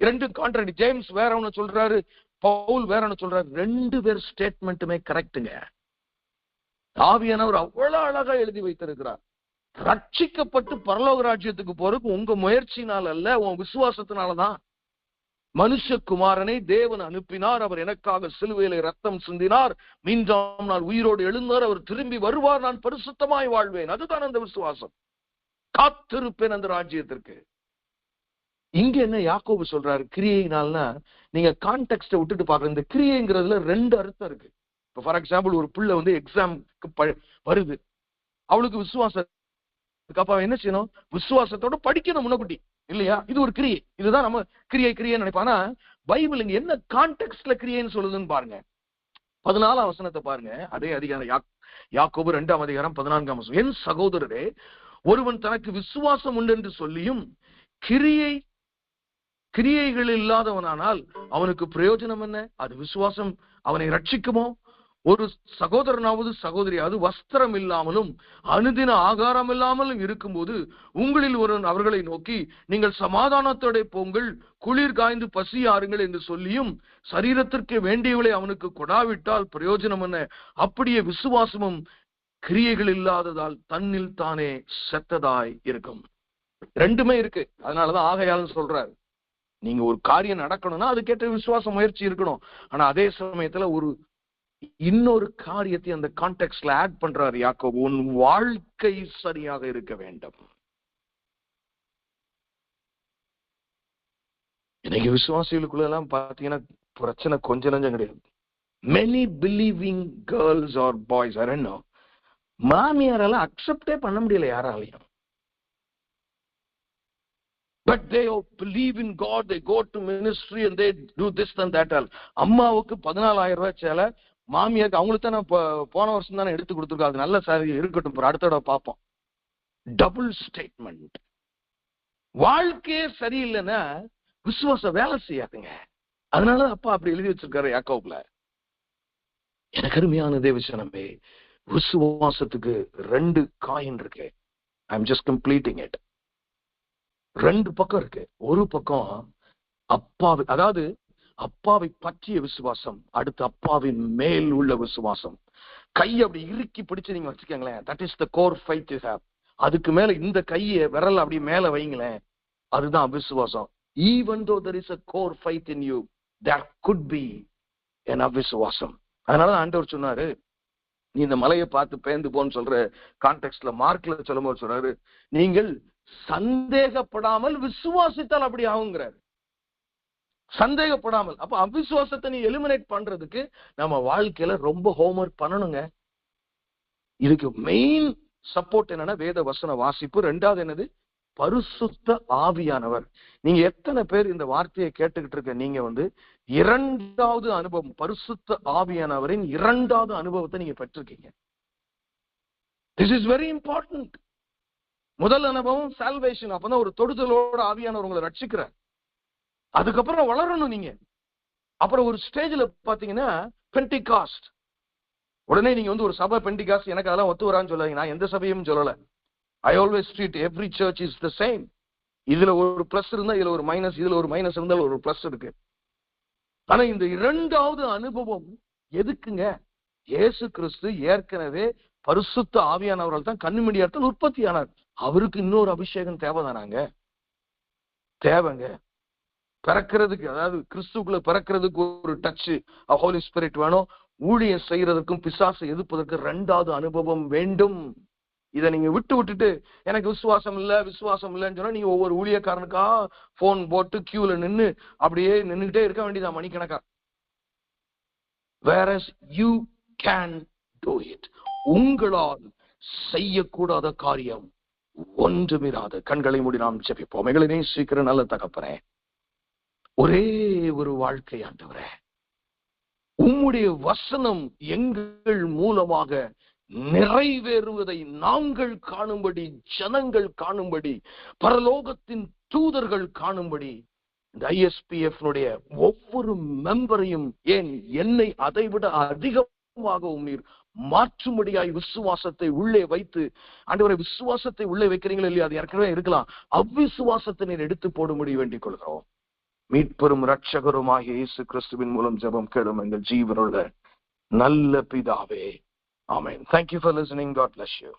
2 கான்ட்ராடி. ஜேம்ஸ் வேற ஒண்ணு சொல்றாரு, பவுல் வேற ஒண்ணு சொல்றாரு. 2 பேர் ஸ்டேட்மெண்ட்டுமே கரெக்டுங்க. ஆவியானவர் அவ்வளவு அழகா எழுதி வைத்திருக்கிறார். ரட்சிக்கப்பட்டு பரலோக ராஜ்யத்துக்கு போறதுக்கு உங்க முயற்சினால அல்ல, உன் விசுவாசத்தினாலதான். மனுஷகுமாரனை தேவன் அனுப்பினார், அவர் எனக்காக சிலுவையிலே ரத்தம் சிந்தினார், 3ஆம் நாள் உயிரோடு எழுந்தார், அவர் திரும்பி வருவார், நான் பரிசுத்தமாய் வாழ்வேன். அதுதான் அந்த விசுவாசம். காத்திருப்பேன் அந்த ராஜ்யத்திற்கு. இங்க என்ன யாக்கோபு சொல்றாரு? கிரியைனால்னா நீங்க கான்டெக்ஸ்ட விட்டுட்டு பாக்குற இந்த கிரியைங்கிறதுல 2 அர்த்தம் இருக்கு. இப்ப ஃபார் எக்ஸாம்பிள் ஒரு பிள்ளை எக்ஸாம்க்கு வருது, அவளுக்கு விசுவாசம், அப்ப என்ன செய்யணும்? விசுவாசத்தோட படிக்கணும் முன்னகுட்டி இல்லையா? இது ஒரு கிரியை. இதுதான் நம்ம கிரியைன்னு நினைப்பானா. பைபிள் இங்க என்ன கான்டெக்ஸ்ட்ல கிரியைன்னு சொல்லுதுன்னு பாருங்க. 14ஆம் வசனத்தை பாருங்க. அதே அதிகாரம் யாக்கோபு 2ஆம் அதிகாரம் 14ஆம் வசனம். என் சகோதரரே, ஒருவன் தனக்கு விசுவாசம் உண்டு என்று சொல்லியும் கிரியைகள் இல்லாதவனானால் அவனுக்கு பிரயோஜனம் என்ன? அது விசுவாசம் அவனை ரட்சிக்குமோ? ஒரு சகோதரனாவது சகோதரியாவது வஸ்திரம் இல்லாமலும் அனுதின ஆகாரம் இல்லாமலும் இருக்கும்போது உங்களில் ஒருவன் அவர்களை நோக்கி நீங்கள் சமாதானத்தோட போங்கள், குளிர் காய்ந்து பசியாருங்கள் என்று சொல்லியும் சரீரத்திற்கு வேண்டியவளை அவனுக்கு கொடாவிட்டால் பிரயோஜனம் என்ன? அப்படியே விசுவாசமும் கிரியைகள் இல்லாததால் தன்னில் தானே செத்ததாய் இருக்கும். 2மே இருக்கு. அதனாலதான் ஆகையாலும் சொல்றாரு, நீங்க ஒரு காரியம் நடக்கணும்னா அதுக்கேற்ற விசுவாச முயற்சி இருக்கணும். ஆனா அதே சமயத்துல இன்னொரு காரியத்தை அந்த கான்டெக்ஸ்ட்ல ஆட் பண்றாரு யாக்கோபு. உன் வாழ்க்கை சரியாக இருக்க வேண்டும். இன்னைக்கு விசுவாசிகளுக்குள்ள எல்லாம் பாத்தீங்கன்னா பிரச்சனை கொஞ்சம் நஞ்சம் கிடையாது. many believing girls or boys, I don't know, மாமியாரால அக்செப்டே பண்ண முடியல யாராலையும். But they believe in God, they go to ministry and they do this and that. அம்மாவுக்கு 14,000 ரூபாய் சேலை, மாமியாருக்கு அவங்களுக்கு தான் போன வருஷம் தானே எடுத்து கொடுத்துருக்கோம், அது நல்ல சாரி இருக்கட்டும், அடுத்த தடவை பார்ப்போம். Double statement. வாழ்க்கையே சரியில்லைன்னா விசுவாசம் வேலை செய்யாதுங்க. அதனால அப்பா அப்படி எழுதி வச்சிருக்காரு யாக்கோபுல. எனக்கு அருமையான தேவசனமே, விசுவாசத்துக்கு 2 காயின் இருக்கு. I am just completing it. 2 பக்கம் இருக்கு. ஒரு பக்கம் அப்பாவை, அதாவது அப்பாவை பற்றிய விசுவாசம், அடுத்து அப்பாவின் மேல் உள்ள விசுவாசம். கையை அப்படி இறுக்கி பிடிச்சு நீங்க வச்சுக்கங்களேன், that is the core faith you have. அதுக்கு மேல இந்த கையை விரல் அப்படி மேல வைங்களேன், அதுதான் விசுவாசம். Even though there is a core faith in you, there could be an அவிசுவாசம். அதனால ஆண்டவர் சொன்னாரு, நீ இந்த மலையை பார்த்து பேந்து போன்னு சொல்ற கான்டெக்ஸ்ட்ல மார்க்ல சொல்லும் போது சொல்றாரு, நீங்கள் சந்தேகப்படாமல் விசுவாசித்தால் அப்படி ஆகுங்கிறாரு. சந்தேகப்படாமல். அப்ப அவிசுவாசத்தை நீ எலிமினேட் பண்றதுக்கு நம்ம வாழ்க்கையில ரொம்ப ஹோம்வொர்க் பண்ணணுங்க. இதுக்கு மெயின் சப்போர்ட் என்னன்னா வேத வசன வாசிப்பு. ரெண்டாவது என்னது? பரிசுத்த ஆவியானவர். நீங்க எத்தனை பேர் இந்த வார்த்தையை கேட்டுக்கிட்டு இருக்க? நீங்க இரண்டாவது அனுபவம், பரிசுத்த ஆவியானவரின் இரண்டாவது அனுபவத்தை நீங்க பெற்றிருக்கீங்க. This is very important. முதல் அனுபவம் சால்வேஷன். அப்பதான் ஒரு தொடுதலோட ஆவியானவர் உங்களை ரட்சிக்கிறார். அதுக்கப்புறம் வளரணும் நீங்க. அப்புறம் ஒரு ஸ்டேஜ்ல பாத்தீங்கன்னா பெண்டிகாஸ்ட். உடனே நீங்க ஒரு சபை பெண்டிகாஸ்ட் எனக்கு அதெல்லாம் ஒத்து வரான்னு சொல்லாதீங்க. நான் எந்த சபையும் சொல்லல. I always treat every church is the same. இதுல ஒரு பிளஸ் இருந்தா இதுல ஒரு மைனஸ், இதுல ஒரு மைனஸ் இருந்தால் ஒரு பிளஸ் இருக்கு. ஆனா இந்த இரண்டாவது அனுபவம் எதுக்குங்க? இயேசு கிறிஸ்து ஏற்கனவே பரிசுத்த ஆவியானவரால் தான் கன்னிமரியாத்தில் உற்பத்தி ஆனார். அவருக்கு இன்னொரு அபிஷேகம் தேவைதானாங்க? தேவைங்க. பிறக்கிறதுக்கு, அதாவது கிறிஸ்துக்குள்ள பிறக்கிறதுக்கு ஒரு டச் ஹோலி ஸ்பிரிட் வேணும். ஊழியம் செய்யறதுக்கும் பிசாசை எதிர்ப்பதற்கு இரண்டாவது அனுபவம் வேண்டும். இதை நீங்க விட்டுட்டு எனக்கு விசுவாசம் இல்லைன்னு சொன்னா நீங்க ஒவ்வொரு ஊழியக்காரனுக்கா போன் போட்டு கியூல நின்னு அப்படியே நின்றுட்டே இருக்க வேண்டியதா மணிக்கணக்கா. whereas you can do it. உங்களால் செய்யக்கூடாத காரியம் ஒன்றுமிராது. கண்களை மூடி நாம் ஜெபிப்போம். எங்களை நேசிக்கிற நல்ல தகப்பனே, ஒரே ஒரு வாழ்க்கை ஆண்டவரே, உம்முடைய வசனம் எங்கள் மூலமாக நிறைவேறுவதை நாங்கள் காணும்படி, ஜனங்கள் காணும்படி, பரலோகத்தின் தூதர்கள் காணும்படி, இந்த ISPF ஒவ்வொரு மெம்பரையும், ஏன் என்னை அதைவிட அதிகமாக நீர் மாற்றும்படியாய் விசுவாசத்தை உள்ளே வைத்து, ஆண்டவரே விசுவாசத்தை உள்ளே வைக்கிறீங்களா இல்லையா, அது ஏற்கனவே இருக்கலாம், அவ்விசுவாசத்தை நீர் எடுத்து போடும்படி வேண்டிக் கொள்கிறோம். மீட்பெரும் இரட்சகருமாகிய இயேசு கிறிஸ்துவின் மூலம் ஜெபம் கேளும் எங்கள் ஜீவனுள்ள நல்ல பிதாவே. Amen. Thank you for listening. God bless you.